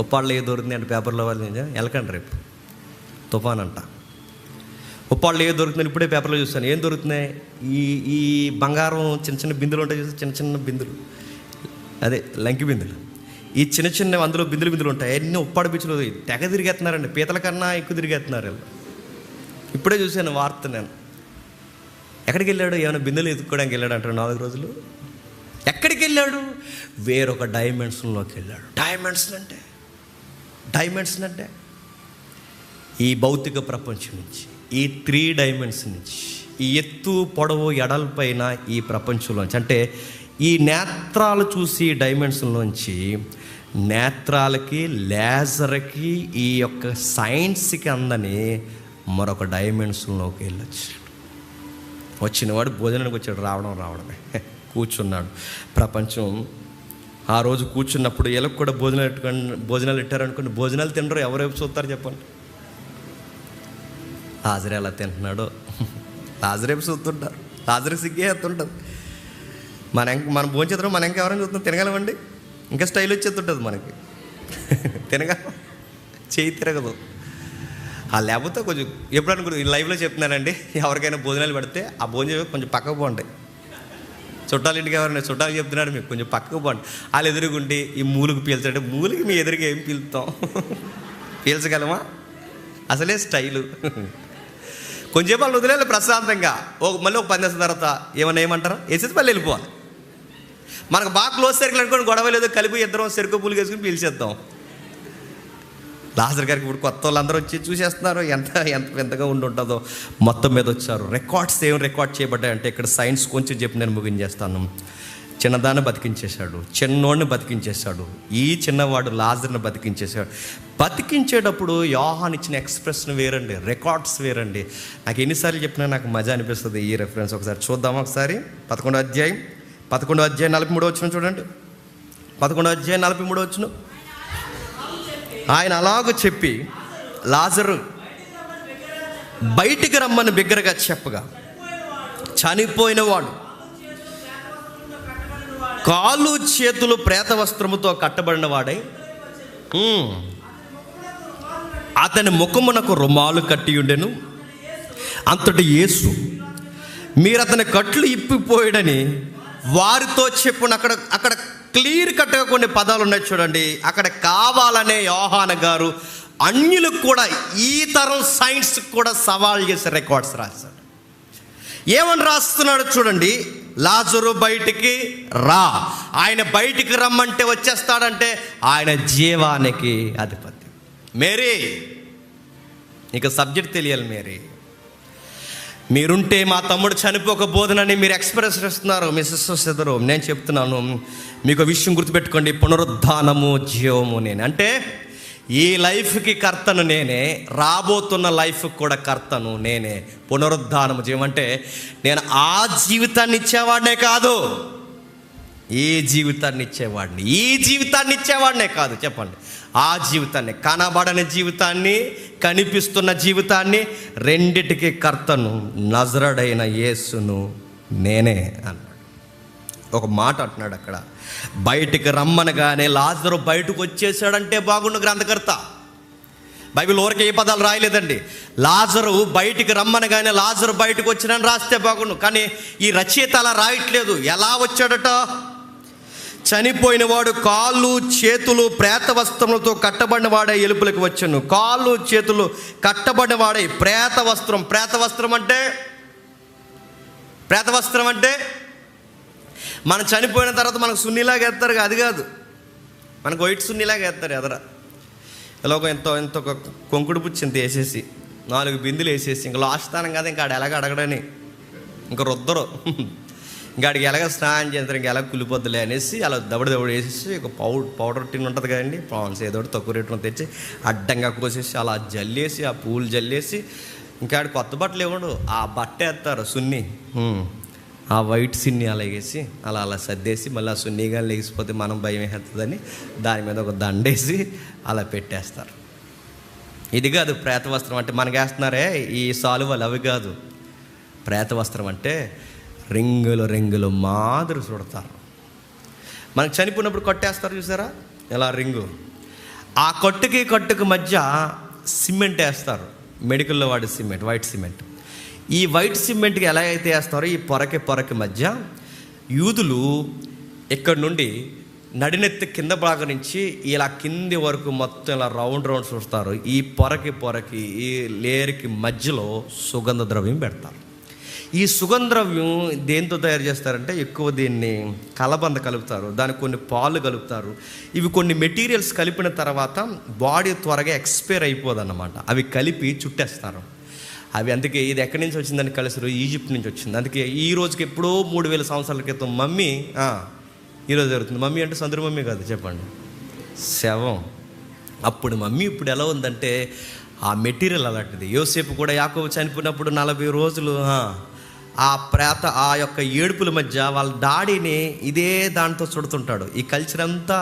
ఉప్పాళ్ళు ఏ దొరుకుతుంది అంటే పేపర్లో వాళ్ళు వెళ్ళకండి, రేపు తుఫాన్ అంట. ఉప్పాళ్ళు ఏ దొరుకుతుంది ఇప్పుడే పేపర్లో చూస్తాను. ఏం దొరుకుతున్నాయి? ఈ బంగారం చిన్న చిన్న బిందులు ఉంటాయి చూస్తే, చిన్న చిన్న బిందులు, అదే లంకి బిందులు. ఈ చిన్న చిన్న అందులో బిందులు ఉంటాయి. అన్నీ ఉప్పాడు బీచ్లో తెగ తిరిగేస్తున్నారండి, పీతల కన్నా ఎక్కువ తిరిగేస్తున్నారు. ఇప్పుడే చూశాను వార్త. నేను ఎక్కడికి వెళ్ళాడు? ఏమైనా బిందులు ఎత్తుక్కోవడానికి వెళ్ళాడు అంటాడు 4 రోజులు. ఎక్కడికి వెళ్ళాడు? వేరొక డైమెన్షన్లోకి వెళ్ళాడు. డైమెన్షన్ అంటే ఈ భౌతిక ప్రపంచం నుంచి, ఈ 3 డైమెన్షన్ నుంచి, ఈ ఎత్తు పొడవు ఎడలపైన ఈ ప్రపంచంలోంచి, అంటే ఈ నేత్రాలు చూసి డైమెన్షన్లోంచి నేత్రాలకి, లేజర్కి, ఈ యొక్క సైన్స్కి అందని మరొక డైమెన్షన్లోకి వెళ్ళొచ్చు. వచ్చినవాడు భోజనానికి వచ్చాడు, రావడమే కూర్చున్నాడు. ప్రపంచం ఆ రోజు కూర్చున్నప్పుడు వీళ్ళకి కూడా భోజనాలు పెట్టారనుకోండి, భోజనాలు తినరు, ఎవరైపు చూస్తారు చెప్పండి? లాజరు ఎలా తింటున్నాడో లాజరేపు చూస్తుంటారు. లాజరు సిగ్గే ఎత్తుంటుంది. మన భోంచేద్దరం మనం ఇంకెవరైనా చూస్తున్నాం, తినగలమండి? ఇంకా స్టైల్ వచ్చేస్తుంటుంది మనకి, తినగలం, చేయి తిరగదు. లేకపోతే కొంచెం ఎప్పుడన్నా లైవ్లో చెప్తున్నానండి, ఎవరికైనా భోజనాలు పెడితే ఆ భోజనం కొంచెం పక్కకు పోండి. చుట్టాలు ఇంటికి ఎవరైనా చుట్టాలు చెప్తున్నాడు, మీకు కొంచెం పక్కకు పోండి. వాళ్ళు ఎదురుగుండి ఈ మూలుగు పీల్చంటే, మూలుగు మీ ఎదురుగా ఏం పీలుతాం? పీల్చగలమా? అసలే స్టైలు. కొంచెం వాళ్ళు వదిలేదు ప్రశాంతంగా. మళ్ళీ ఒక 10 నిమిషాల తర్వాత ఏమంటారా వేసేసి మళ్ళీ వెళ్ళిపోవాలి. మనకు బాగా క్లోజ్ సర్కిల్ అనుకోండి, గొడవ లేదు, కలిపి ఇద్దరం చెరుకు పూలు వేసుకుని పీల్చేద్దాం. లాజర్ గారికి ఇప్పుడు కొత్త వాళ్ళందరూ వచ్చి చూసేస్తున్నారు, ఎంతగా ఉంటుందో. మొత్తం మీద వచ్చారు. రికార్డ్స్ ఏం రికార్డ్ చేయబడ్డాయంటే, ఇక్కడ సైన్స్ కొంచెం చెప్పి నేను ముగించేస్తాను. చిన్నదాన్ని బతికించేశాడు, చిన్నోడిని బతికించేశాడు, ఈ చిన్నవాడు లాజర్ని బతికించేశాడు. బతికించేటప్పుడు యోహాన్ ఇచ్చిన ఎక్స్ప్రెషన్ వేరండి, రికార్డ్స్ వేరండి. నాకు ఎన్నిసార్లు చెప్పినా నాకు మజా అనిపిస్తుంది. ఈ రెఫరెన్స్ ఒకసారి చూద్దామా? ఒకసారి 11వ అధ్యాయం 43వ వచనం చూడండి. 11వ అధ్యాయం 43వ వచనం. ఆయన అలాగ చెప్పి లాజరు బయటికి రమ్మని బిగ్గరగా చెప్పగా, చనిపోయిన వాడు కాళ్ళు చేతులు ప్రేత వస్త్రముతో కట్టబడిన వాడై అతని ముఖమునకు రుమాలు కట్టి ఉండెను. అంతటి యేసు, మీరు అతని కట్లు ఇప్పిపోయాడని వారితో చెప్పున. అక్కడ క్లియర్ కట్గా కొన్ని పదాలు ఉన్నాయి చూడండి. అక్కడ కావాలనే యోహాను గారు అన్యులకు కూడా, ఈ తరం సైన్స్ కూడా సవాల్ చేసే రికార్డ్స్ రాశాడు. ఏమని రాస్తున్నాడు చూడండి. లాజరు బయటికి రా. ఆయన బయటికి రమ్మంటే వచ్చేస్తాడంటే ఆయన జీవానికి అధిపతి. మేరీ, నీకు సబ్జెక్ట్ తెలియాలి. మేరీ, మీరుంటే మా తమ్ముడు చనిపోకబోదునని మీరు ఎక్స్ప్రెస్ చేస్తున్నారు. మీ సిస్టర్స్ ఎదురు నేను చెప్తున్నాను, మీకు విషయం గుర్తుపెట్టుకోండి. పునరుద్ధానము జీవము నేనే. అంటే ఈ లైఫ్కి కర్తను నేనే, రాబోతున్న లైఫ్కి కూడా కర్తను నేనే. పునరుద్ధానము జీవం అంటే నేను ఆ జీవితాన్ని ఇచ్చేవాడినే కాదు, ఈ జీవితాన్ని ఇచ్చేవాడినే కాదు. చెప్పండి, ఆ జీవితాన్ని, కనబడని జీవితాన్ని, కనిపిస్తున్న జీవితాన్ని, రెండిటికి కర్తను నజరుడైన యేసును నేనే అన్నాడు. ఒక మాట అంటున్నాడు అక్కడ, బయటికి రమ్మనగానే లాజరు బయటకు వచ్చేసాడంటే బాగుండు గ్రంథకర్త. బైబిల్ ఊరికే ఏ పదాలు రాయలేదండి. లాజరు బయటికి రమ్మనగానే లాజరు బయటకు వచ్చినని రాస్తే బాగుండు, కానీ ఈ రచయిత అలా రాయట్లేదు. ఎలా వచ్చాడట? చనిపోయిన వాడు కాళ్ళు చేతులు ప్రేత వస్త్రములతో కట్టబడిన వాడే ఎలుపులకు వచ్చాను. కాళ్ళు చేతులు కట్టబడిన వాడే ప్రేత వస్త్రం. ప్రేత వస్త్రం అంటే మనం చనిపోయిన తర్వాత మనకు సున్నిలాగా వేస్తారు, అది కాదు. మనకు వైట్ సున్నిలాగా వేస్తారు ఎదరా. ఇలా ఒక ఎంతో కొంకుడు పుచ్చింత వేసేసి 4 బిందులు వేసేసి, ఇంకా లాస్ట్ స్థానం కదా, ఇంకా ఆడ ఎలాగ అడగడని ఇంకా రుద్దరు, ఇంకా ఆడికి ఎలాగ స్నానం చేస్తారు, ఇంకా ఎలాగ కులిపోద్దులే అనేసి అలా దబడి వేసేసి ఒక పౌడర్ టిన్ ఉంటుంది కదండి, ప్రాన్స్ ఏదో తక్కువ రేటును తెచ్చి అడ్డంగా కోసేసి అలా జల్లేసి, ఆ పూలు జల్లేసి, ఇంకా ఆడ కొత్త బట్టలు ఇవ్వడు, ఆ బట్ట వేస్తారు సున్ని, ఆ వైట్ సున్ని అలా వేసి అలా సర్దేసి, మళ్ళీ ఆ సున్నిగా లేచిపోతే మనం భయం వేస్తుందని దాని మీద ఒక దండేసి అలా పెట్టేస్తారు. ఇది కాదు ప్రేత వస్త్రం అంటే. మనకు వేస్తున్నారే ఈ సాలువలు, అవి కాదు. ప్రేత వస్త్రం అంటే రింగులు మాదిరి చుడతారు. మనకు చనిపోయినప్పుడు కట్టేస్తారు చూసారా, ఇలా రింగు. ఆ కట్టుకు మధ్య సిమెంట్ వేస్తారు, మెడికల్లో వాడే సిమెంట్, వైట్ సిమెంట్. ఈ వైట్ సిమెంట్కి ఎలా అయితే వేస్తారో ఈ పొరకి మధ్య యూదులు ఇక్కడ నుండి నడినెత్తి కింద భాగం నుంచి ఇలా కింది వరకు మొత్తం ఇలా రౌండ్ చూస్తారు. ఈ పొరకి ఈ లేయర్కి మధ్యలో సుగంధ ద్రవ్యం పెడతారు. ఈ సుగంధ ద్రవ్యం దేంతో తయారు చేస్తారంటే, ఎక్కువ దీన్ని కలబంద కలుపుతారు, దానికి కొన్ని పాలు కలుపుతారు. ఇవి కొన్ని మెటీరియల్స్ కలిపిన తర్వాత బాడీ త్వరగా ఎక్స్పైర్ అయిపోదన్నమాట. అవి కలిపి చుట్టేస్తారు. అవి అందుకే ఇది ఎక్కడి నుంచి వచ్చిందని కలిసారు, ఈజిప్ట్ నుంచి వచ్చింది. అందుకే ఈ రోజుకి ఎప్పుడో 3000 సంవత్సరాల క్రితం మమ్మీ ఈరోజు జరుగుతుంది. మమ్మీ అంటే సందురు మమ్మీ కాదు, చెప్పండి, శవం. అప్పుడు మమ్మీ ఇప్పుడు ఎలా ఉందంటే ఆ మెటీరియల్ అలాంటిది. యోసేపు కూడా యాకోబు చనిపోయినప్పుడు 40 రోజులు ఆ యొక్క ఏడుపుల మధ్య వాళ్ళ డాడీని ఇదే దాంతో చుడుతుంటాడు. ఈ కల్చర్ అంతా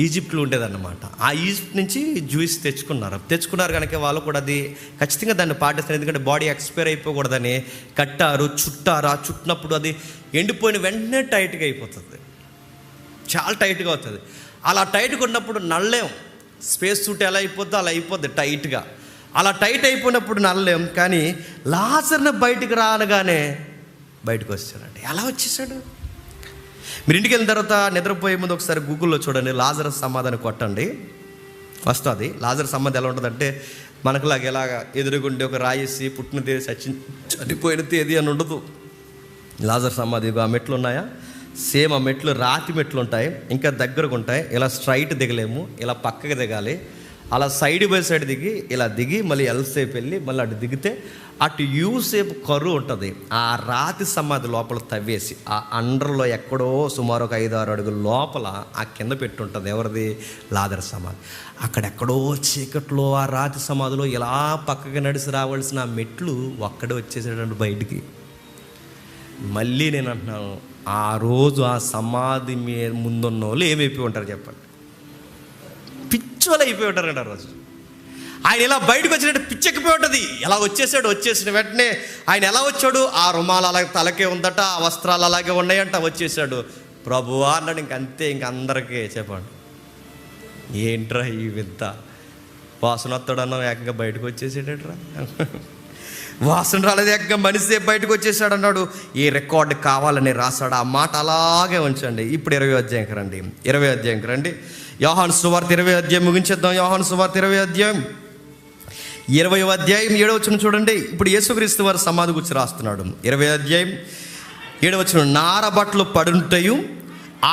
ఈజిప్ట్లో ఉండేదన్నమాట. ఆ ఈజిప్ట్ నుంచి జ్యూస్ తెచ్చుకున్నారు కనుక వాళ్ళు కూడా అది ఖచ్చితంగా దాన్ని పాటిస్తారు. ఎందుకంటే బాడీ ఎక్స్పైర్ అయిపోకూడదని కట్టారు, చుట్టారు. ఆ చుట్టినప్పుడు అది ఎండిపోయిన వెంటనే టైట్గా అయిపోతుంది, చాలా టైట్గా అవుతుంది. అలా టైట్గా ఉన్నప్పుడు నల్లేం. స్పేస్ సూట్ ఎలా అయిపోద్దో అలా అయిపోద్ది టైట్గా. అలా టైట్ అయిపోయినప్పుడు నల్లేం. కానీ లాజర్ని బయటికి రానగానే బయటకు వచ్చాడండి. ఎలా వచ్చేసాడు? మీరు ఇంటికి వెళ్ళిన తర్వాత నిద్రపోయే ముందు ఒకసారి గూగుల్లో చూడండి, లాజరస్ సమాధిని కొట్టండి, వస్తుంది. లాజరస్ సమాధి ఎలా ఉంటుందంటే మనకులాగా ఎలాగా ఎదురుగుండి ఒక రాయేసి పుట్టిన తేదీ చనిపోయిన తేదీ అని ఉండదు. లాజరస్ సమాధి ఆ మెట్లు ఉన్నాయా, సేమ్ ఆ మెట్లు రాతి మెట్లు ఉంటాయి, ఇంకా దగ్గరకు ఉంటాయి. ఇలా స్ట్రైట్ దిగలేము, ఇలా పక్కకి దిగాలి. అలా సైడ్ బై సైడ్ దిగి ఇలా దిగి మళ్ళీ ఎల్ సేపు వెళ్ళి మళ్ళీ అటు దిగితే అటు యూ సేపు కరువు ఉంటుంది. ఆ రాతి సమాధి లోపల తవ్వేసి ఆ అండర్లో ఎక్కడో సుమారు ఒక 5-6 అడుగుల లోపల ఆ కింద పెట్టి ఉంటుంది. ఎవరిది? లాజరస్ సమాధి. అక్కడెక్కడో చీకట్లో ఆ రాతి సమాధిలో ఇలా పక్కకి నడిచి రావాల్సిన ఆ మెట్లు ఒక్కడే వచ్చేసాడండి బయటికి. మళ్ళీ నేను అంటున్నాను, ఆ రోజు ఆ సమాధి మీద ముందున్న వాళ్ళు ఏమైపోయి ఉంటారు చెప్పండి? పిచ్చోళ్ళు అయిపోయి ఉంటారండి ఆ రోజు. ఆయన ఇలా బయటకు వచ్చినట్టు పిచ్చెక్కిపోయి ఉంటుంది. ఎలా వచ్చేసిన వెంటనే ఆయన ఎలా వచ్చాడు? ఆ రుమాలు అలాగే తలకే ఉందట, ఆ వస్త్రాలు అలాగే ఉన్నాయంట, వచ్చేసాడు. ప్రభువా అన్నాడు. ఇంకంతే, అందరికీ చెప్పండి, ఏంట్రా ఈ వింత, వాసన వస్తాడన్నా ఏకంగా బయటకు వచ్చేసాడట్రా, వాసన రాలేదు ఏకంగా మనిషి బయటకు వచ్చేసాడు అన్నాడు. ఈ రికార్డు కావాలని రాశాడు. ఆ మాట అలాగే ఉంచండి. ఇప్పుడు 20వ అధ్యాయంకి రండి. యోహాను సువార్త 20వ అధ్యాయం ముగించేద్దాం. యోహాను సువార్త 20వ అధ్యాయం 7వ వచనం చూడండి. ఇప్పుడు యేసుక్రీస్తు వారి సమాధి గురించి రాస్తున్నాడు. 20వ అధ్యాయం 7వ వచనం, నారబట్టలు పడుంటయు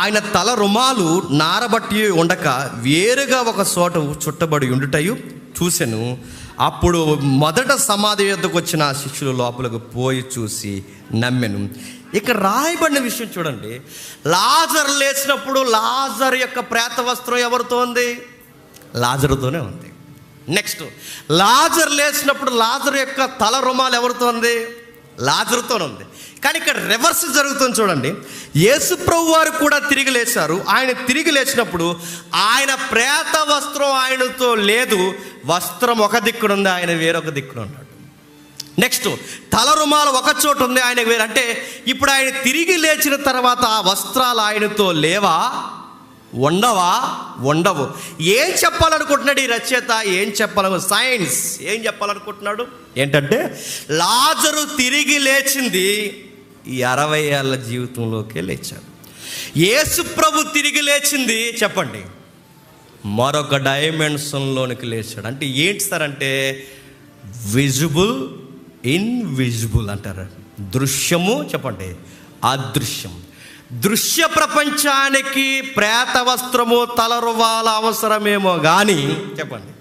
ఆయన తల రుమాలు నారబట్టి ఉండక వేరుగా ఒక చోట చుట్టబడి ఉండుటయు చూసెను. అప్పుడు మొదట సమాధి యొద్దకు వచ్చిన శిష్యులు లోపలకు పోయి చూసి నమ్మెను. ఇక్కడ రాయబడిన విషయం చూడండి. లాజర్ లేచినప్పుడు లాజర్ యొక్క ప్రేత వస్త్రం ఎవరితో ఉంది? లాజరుతోనే ఉంది. నెక్స్ట్, లాజర్ లేచినప్పుడు లాజర్ యొక్క తల రుమాలు ఎవరితో ఉంది? లాజరుతోనే ఉంది. కానీ ఇక్కడ రివర్స్ జరుగుతుంది చూడండి. యేసు ప్రభు వారు కూడా తిరిగి లేచారు. ఆయన తిరిగి లేచినప్పుడు ఆయన ప్రేత వస్త్రం ఆయనతో లేదు. వస్త్రం ఒక దిక్కునుంది, ఆయన వేరొక దిక్కున ఉన్నాడు. నెక్స్ట్ తల రుమాలు ఒక చోట ఉంది, ఆయనకు వేరు. అంటే ఇప్పుడు ఆయన తిరిగి లేచిన తర్వాత ఆ వస్త్రాలు ఆయనతో లేవా, ఉండవా? ఉండవు. ఏం చెప్పాలనుకుంటున్నాడు ఈ రచయిత? ఏం సైన్స్ ఏం చెప్పాలనుకుంటున్నాడు ఏంటంటే, లాజరు తిరిగి లేచింది 60 ఏళ్ళ జీవితంలోకే లేచాడు. యేసు ప్రభు తిరిగి లేచింది చెప్పండి మరొక డైమెన్షన్లోనికి లేచాడు. అంటే ఏంటి సార్ అంటే, విజిబుల్ ఇన్విజిబుల్ అంటారు. దృశ్యము చెప్పండి, అదృశ్యం. దృశ్య ప్రపంచానికి ప్రేత వస్త్రము తలరువాల అవసరమేమో కానీ చెప్పండి,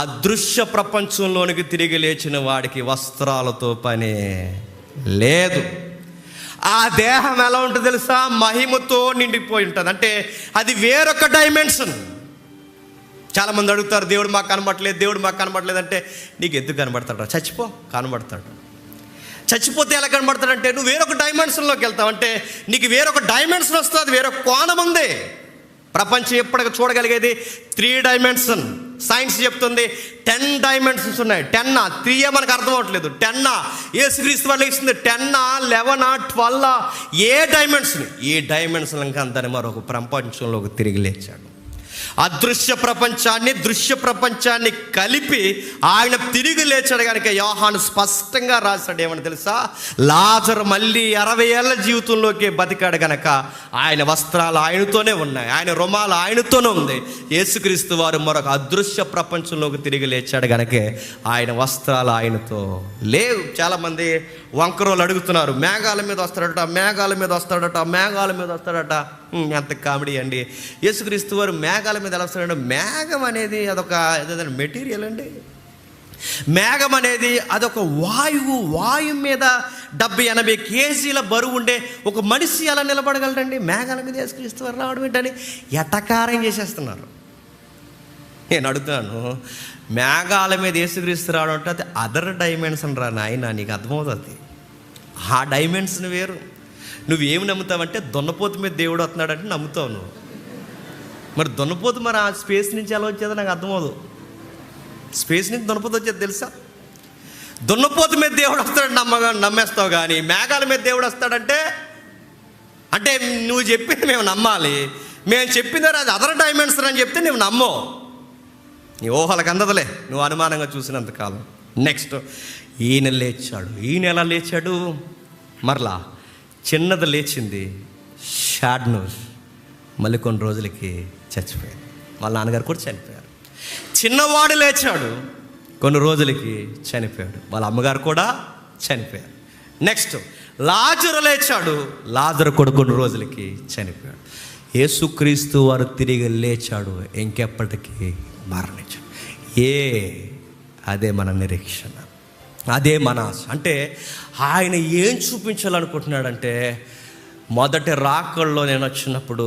అదృశ్య ప్రపంచంలోనికి తిరిగి లేచిన వాడికి వస్త్రాలతో పనే లేదు. ఆ దేహం ఎలా ఉంటుంది తెలుసా? మహిమతో నిండిపోయి ఉంటుంది. అంటే అది వేరొక డైమెన్షన్. చాలామంది అడుగుతారు, దేవుడు మాకు కనబడట్లేదు, దేవుడు మాకు కనబడలేదు అంటే, నీకు ఎందుకు కనబడతాడు? చచ్చిపో, కనబడతాడు. చచ్చిపోతే ఎలా కనబడతాడంటే, నువ్వు వేరొక డైమెన్షన్లోకి వెళ్తావు. అంటే నీకు వేరొక డైమెన్షన్ వస్తుంది, వేరొక కోణం ఉంది. ప్రపంచం ఎప్పటికీ చూడగలిగేది 3 డైమెన్షన్. సైన్స్ చెప్తుంది 10 డైమెన్షన్స్ ఉన్నాయి. 10 3 మనకు అర్థం అవ్వట్లేదు. 10 యేసుక్రీస్తు వాళ్ళు ఇస్తుంది 10 11 12 ఏ డైమెన్షన్ ఇంకా అంతని మరొక ప్రపంచంలోకి తిరిగి లేచాడు. అదృశ్య ప్రపంచాన్ని దృశ్య ప్రపంచాన్ని కలిపి ఆయన తిరిగి లేచాడు కనుక యోహాను స్పష్టంగా రాశాడు. ఏమని తెలుసా? లాజరు మళ్ళీ 60 ఏళ్ళ జీవితంలోకి బతికాడు కనుక ఆయన వస్త్రాలు ఆయనతోనే ఉన్నాయి, ఆయన రుమాలు ఆయనతోనే ఉంది. యేసుక్రీస్తు వారు మరొక అదృశ్య ప్రపంచంలోకి తిరిగి లేచాడు కనుకే ఆయన వస్త్రాలు ఆయనతో లేవు. చాలామంది వంకరోలు అడుగుతున్నారు, మేఘాల మీద వస్తాడట, మేఘాల మీద వస్తాడట, మేఘాల మీద వస్తాడట. ఎంత కామెడీ అండి. యేసుక్రీస్తు వారు మేఘాల మీద ఎలా వస్తాడంటే, మేఘం అనేది అదొక ఏదైనా మెటీరియల్ అండి. మేఘం అనేది అదొక వాయువు మీద 70-80 కేజీల బరువు ఉండే ఒక మనిషి ఎలా నిలబడగలడండి? మేఘాల మీద యేసుక్రీస్తు వారు రావడం ఏంటని ఎటకారం చేసేస్తున్నారు. నేను అడుగుతాను, మేఘాల మీద యేసుక్రీస్తు రావడం అంటే అది అదర్ డైమెన్షన్ రా నాయన, నీకు అర్థమవుతుంది. ఆ డైమెన్షన్ వేరు. నువ్వేమి నమ్ముతావంటే దున్నపోతు మీద దేవుడు వస్తున్నాడంటే నమ్ముతావు నువ్వు. మరి దున్నపోతు మరి ఆ స్పేస్ నుంచి ఎలా వచ్చేదో నాకు అర్థమవుదు. స్పేస్ నుంచి దున్నపోతు వచ్చేది తెలుసా? దున్నపోతు మీద దేవుడు వస్తాడంటే నమ్మేస్తావు, కానీ మేఘాల మీద దేవుడు వస్తాడంటే అంటే నువ్వు చెప్పింది మేము నమ్మాలి. మేము చెప్పింది అది అదర్ డైమెన్షన్ అని చెప్తే నువ్వు నమ్మవు. నీ ఊహలకు అందదులే నువ్వు అనుమానంగా చూసినంతకాలం. నెక్స్ట్ ఈయన లేచాడు. ఈయన ఎలా లేచాడు? మరలా చిన్నది లేచింది, షాడ్ న్యూస్. మళ్ళీ కొన్ని రోజులకి చచ్చిపోయాడు. వాళ్ళ నాన్నగారు కూడా చనిపోయారు. చిన్నవాడు లేచాడు, కొన్ని రోజులకి చనిపోయాడు. వాళ్ళ అమ్మగారు కూడా చనిపోయారు. నెక్స్ట్ లాజరు లేచాడు, లాజరు కూడా కొన్ని రోజులకి చనిపోయాడు. యేసుక్రీస్తు వారు తిరిగి లేచాడు, ఇంకెప్పటికీ మరణించాడు. అదే మన నిరీక్షణ, అదే మన ఆశ. అంటే ఆయన ఏం చూపించాలనుకుంటున్నాడంటే, మొదటి రాకల్లో నేను వచ్చినప్పుడు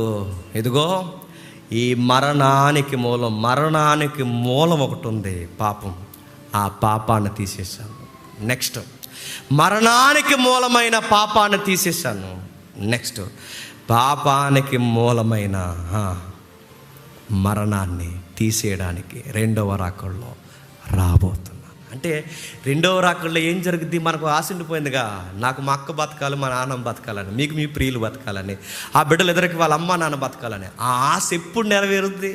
ఇదిగో ఈ మరణానికి మూలం ఒకటి ఉంది, పాపం. ఆ పాపాన్ని తీసేశాను. నెక్స్ట్ మరణానికి మూలమైన పాపాన్ని తీసేశాను. నెక్స్ట్ పాపానికి మూలమైన మరణాన్ని తీసేయడానికి రెండవ రాకల్లో రాబోతున్నాను. అంటే రెండవ రాకల్లో ఏం జరుగుద్ది? మనకు ఆశ ఉండిపోయిందిగా, నాకు మా అక్క బతకాలి, మా నాన్న బతకాలని, మీకు మీ ప్రియులు బతకాలని, ఆ బిడ్డలు ఎదురికి వాళ్ళ అమ్మ నాన్న బతకాలని. ఆ ఆశ ఎప్పుడు నెరవేరుద్ది?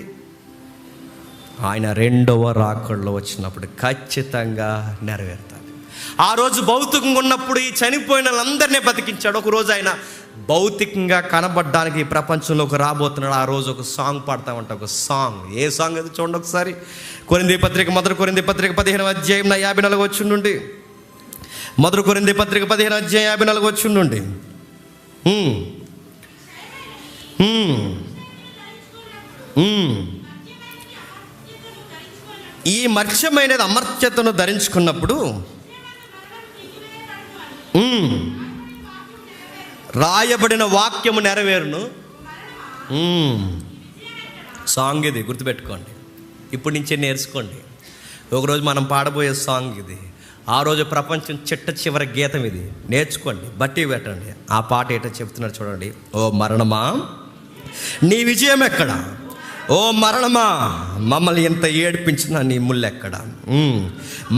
ఆయన రెండవ రాకల్లో వచ్చినప్పుడు ఖచ్చితంగా నెరవేరుతుంది. ఆ రోజు భౌతికంగా ఉన్నప్పుడు ఈ చనిపోయిన వాళ్ళందరినీ బతికించాడు. ఒక రోజు ఆయన భౌతికంగా కనబడడానికి ఈ ప్రపంచంలోకి రాబోతున్నాడు. ఆ రోజు ఒక సాంగ్ పాడతామంట. ఒక సాంగ్, ఏ సాంగ్ అది చూడండి ఒకసారి. మొదటి కొరింథీ పత్రిక 15వ అధ్యాయం 54 వచ్చి నుండి. మొదటి కొరింథీ పత్రిక 15వ అధ్యాయం 54 వచ్చి నుండి. ఈ మర్త్యమైనది అమర్త్యతను ధరించుకున్నప్పుడు రాయబడిన వాక్యము నెరవేరును. సాంగ్ ఇది, గుర్తుపెట్టుకోండి. ఇప్పటి నుంచే నేర్చుకోండి. ఒకరోజు మనం పాడబోయే సాంగ్ ఇది. ఆ రోజు ప్రపంచం చివరి గీతం ఇది. నేర్చుకోండి, బట్టి పెట్టండి. ఆ పాట ఏంటో చెప్తున్నారు చూడండి. ఓ మరణమా నీ విజయం ఎక్కడ? ఓ మరణమా, మమ్మల్ని ఎంత ఏడిపించిన నీ ముళ్ళెక్కడ?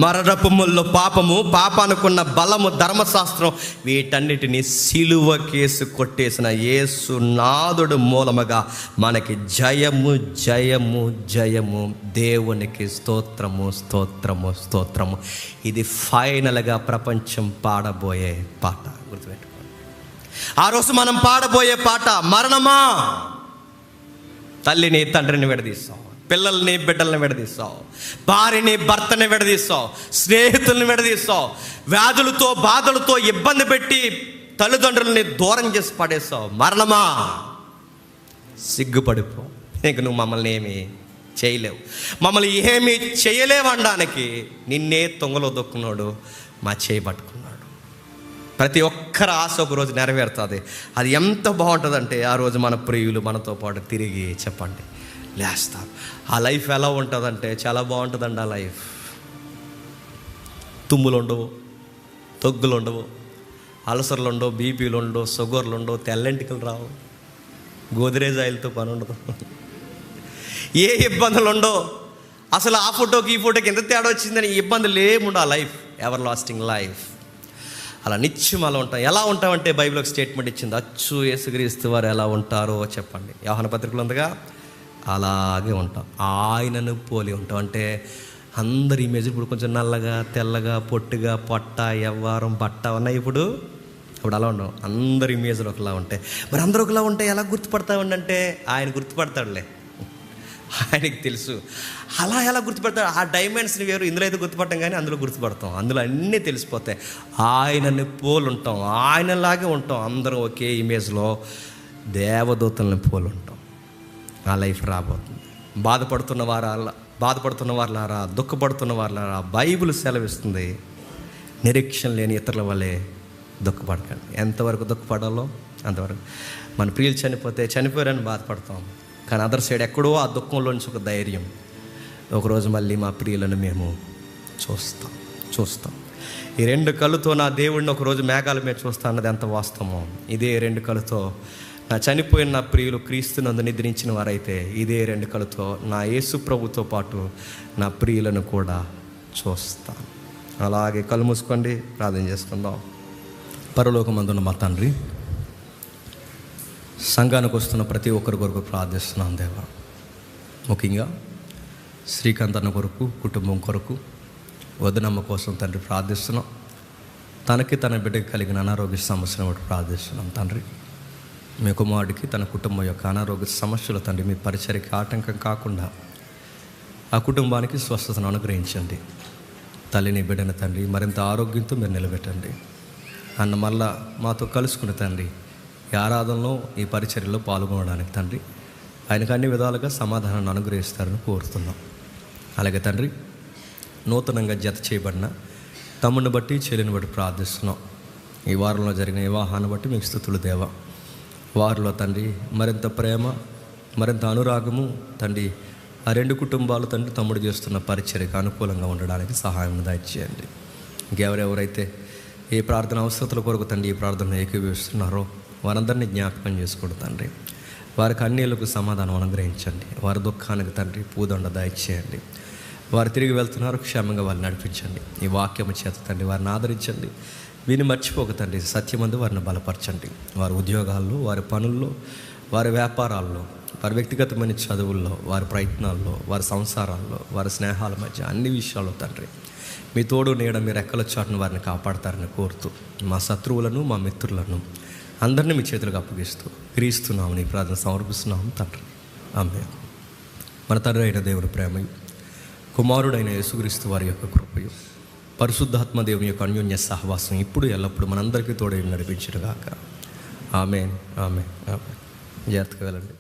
మరణపు ముళ్ళు పాపము, పాపానుకున్న బలము ధర్మశాస్త్రం, వీటన్నిటిని సిలువ కేసు కొట్టేసిన యేసు నాదుడు మూలముగా మనకి జయము జయము జయము. దేవునికి స్తోత్రము స్తోత్రము స్తోత్రము. ఇది ఫైనల్గా ప్రపంచం పాడబోయే పాట, గుర్తుపెట్టుకోండి. ఆ రోజు మనం పాడబోయే పాట, మరణమా తల్లిని తండ్రిని విడదీస్తావు, పిల్లల్ని బిడ్డల్ని విడదీస్తావు, భార్యని భర్తని విడదీస్తావు, స్నేహితుల్ని విడదీస్తావు, వ్యాధులతో బాధలతో ఇబ్బంది పెట్టి తల్లిదండ్రులని దూరం చేసి పడేస్తావు. మరణమా సిగ్గుపడిపో, ఇంక నువ్వు మమ్మల్ని ఏమి చేయలేవు, మమ్మల్ని ఏమీ చేయలేవు అనడానికి నిన్నే తొంగలో దొక్కున్నాడు, మా చేయి పట్టుకున్నాడు. ప్రతి ఒక్కరి ఆశ ఒక రోజు నెరవేరుతుంది. అది ఎంత బాగుంటుందంటే ఆ రోజు మన ప్రియులు మనతో పాటు తిరిగి చెప్పండి లేస్తారు. ఆ లైఫ్ ఎలా ఉంటుందంటే చాలా బాగుంటుందండి. ఆ లైఫ్ తుమ్ములు ఉండవు, తొగ్గులు ఉండవు, అలసర్లు ఉండవు, బీపీలు ఉండవు, షుగర్లు ఉండవు, తెల్లంటికలు రావు, గోద్రేజ్ ఆయిల్తో పని ఉండదు, ఏ ఇబ్బందులు ఉండవు. అసలు ఆ ఫోటోకి ఈ ఫోటోకి ఎంత తేడా వచ్చిందని ఇబ్బందులు ఏముండవు. ఆ లైఫ్ ఎవర్ లాస్టింగ్ లైఫ్. అలా నిత్యం అలా ఉంటాం. ఎలా ఉంటామంటే బైబిల్ ఒక స్టేట్మెంట్ ఇచ్చింది, అచ్చు యేసుక్రీస్తు వారు ఎలా ఉంటారో చెప్పండి. యోహాను పత్రికలో ఉందిగా, అలాగే ఉంటాం, ఆయనను పోలి ఉంటాం. అంటే అందరి ఇమేజ్ ఇప్పుడు కొంచెం నల్లగా తెల్లగా పొట్టుగా పొట్ట ఎవ్వారం బట్ట ఉన్నాయి. ఇప్పుడు అలా ఉండవు, అందరి ఇమేజ్లు ఒకలా ఉంటాయి. మరి అందరూ ఒకలా ఉంటాయి, ఎలా గుర్తుపడతామండి అంటే ఆయన గుర్తుపడతాడులే, ఆయనకి తెలుసు. అలా ఎలా గుర్తుపడతాడు? ఆ డైమెన్షన్ వేరు, ఇందులో అయితే గుర్తుపడతాం కానీ అందులో గుర్తుపడతాం, అందులో అన్నీ తెలిసిపోతాయి. ఆయనని పోలు ఉంటాం, ఆయనలాగే ఉంటాం. అందరం ఒకే ఇమేజ్లో దేవదూతల్ని పోలు ఉంటాం. ఆ లైఫ్ రాబోతుంది. బాధపడుతున్న వారులారా, దుఃఖపడుతున్న వారులారా, బైబిల్ సెలవిస్తుంది, నిరీక్షణ లేని ఇతరుల వల్లే దుఃఖపడకండి. ఎంతవరకు దుఃఖపడాలో అంతవరకు. మన ప్రియులు చనిపోయారని బాధపడతాం, కానీ అదర్ సైడ్ ఎక్కడో ఆ దుఃఖంలోంచి ఒక ధైర్యం, ఒకరోజు మళ్ళీ మా ప్రియులను మేము చూస్తాం. ఈ రెండు కళ్ళుతో నా దేవుడిని ఒకరోజు మేఘాల మీద చూస్తా అన్నది ఎంత వాస్తవమో, ఇదే రెండు కళ్ళుతో నా చనిపోయిన నా ప్రియులు క్రీస్తునందు నిద్రించిన వారైతే ఇదే రెండు కళ్ళుతో నా యేసు ప్రభుతో పాటు నా ప్రియులను కూడా చూస్తాను. అలాగే కళ్ళు మూసుకోండి, ప్రార్థన చేసుకుందాం. పరలోకమందున్న మా తండ్రి, సంఘానికి వస్తున్న ప్రతి ఒక్కరి కొరకు ప్రార్థిస్తున్నాం దేవా. ముఖ్యంగా శ్రీకాంత్ అన్న కొరకు, కుటుంబం కొరకు, వదనమ్మ కోసం తండ్రి ప్రార్థిస్తున్నాం. తనకి తన బిడ్డకి కలిగిన అనారోగ్య సమస్యను బట్టి ప్రార్థిస్తున్నాం తండ్రి. మీ కుమారుడికి తన కుటుంబం యొక్క అనారోగ్య సమస్యలు తండ్రి మీ పరిచర్యకి ఆటంకం కాకుండా ఆ కుటుంబానికి స్వస్థతను అనుగ్రహించండి. తల్లిని బిడ్డని తండ్రి మరింత ఆరోగ్యంతో మీరు నిలబెట్టండి. అన్న మళ్ళా మాతో కలుసుకుని తండ్రి ఈ ఆరాధనలో, ఈ పరిచర్యలో పాల్గొనడానికి తండ్రి ఆయనకు అన్ని విధాలుగా సమాధానాన్ని అనుగ్రహిస్తారని కోరుతున్నాం. అలాగే తండ్రి నూతనంగా జత చేయబడిన తమ్ముడిని బట్టి చెల్లిని బట్టి ప్రార్థిస్తున్నాం. ఈ వారంలో జరిగిన వివాహాన్ని బట్టి మీకు స్తుతులు దేవా. వారిలో తండ్రి మరింత ప్రేమ, మరింత అనురాగము తండ్రి ఆ రెండు కుటుంబాలు తండ్రి తమ్ముడు చేస్తున్న పరిచర్యకు అనుకూలంగా ఉండడానికి సహాయం దయచేయండి. ఇంకెవరెవరైతే ఏ ప్రార్థన అవసరతల కొరకు తండ్రి ఈ ప్రార్థనను ఏకీభవిస్తున్నారో వారందరినీ జ్ఞాపకం చేసుకోండి తండ్రి. వారికి అన్నిలకు సమాధానం అనుగ్రహించండి. వారి దుఃఖానికి తండ్రి పూదండ దయచేయండి. వారు తిరిగి వెళ్తున్నారు, క్షేమంగా వారిని నడిపించండి. ఈ వాక్యము చేత తండ్రి వారిని ఆదరించండి. వీరిని మర్చిపోక తండ్రి సత్యమందు వారిని బలపరచండి. వారి ఉద్యోగాల్లో, వారి పనుల్లో, వారి వ్యాపారాల్లో, వారి వ్యక్తిగతమైన చదువుల్లో, వారి ప్రయత్నాల్లో, వారి సంసారాల్లో, వారి స్నేహాల మధ్య అన్ని విషయాల్లో తండ్రి మీ తోడు నీడ మీ రెక్కల చాటును వారిని కాపాడతారని కోరుతూ మా శత్రువులను, మా మిత్రులను అందరినీ మీ చేతులకు అప్పగిస్తూ క్రీస్తున్నాము నీ ప్రార్థన సమర్పిస్తున్నాము తండ్రి. ఆమేన్. మన తండ్రి అయిన దేవుడి ప్రేమయు, కుమారుడైన యేసుక్రీస్తు వారి యొక్క కృపయు, పరిశుద్ధాత్మ దేవుని యొక్క అన్యోన్య సహవాసం ఇప్పుడు ఎల్లప్పుడూ మనందరికీ తోడై నడిపించుగాక. ఆమేన్. ఆమేన్. ఆమేన్. జాగ్రత్తగా వెళ్ళండి.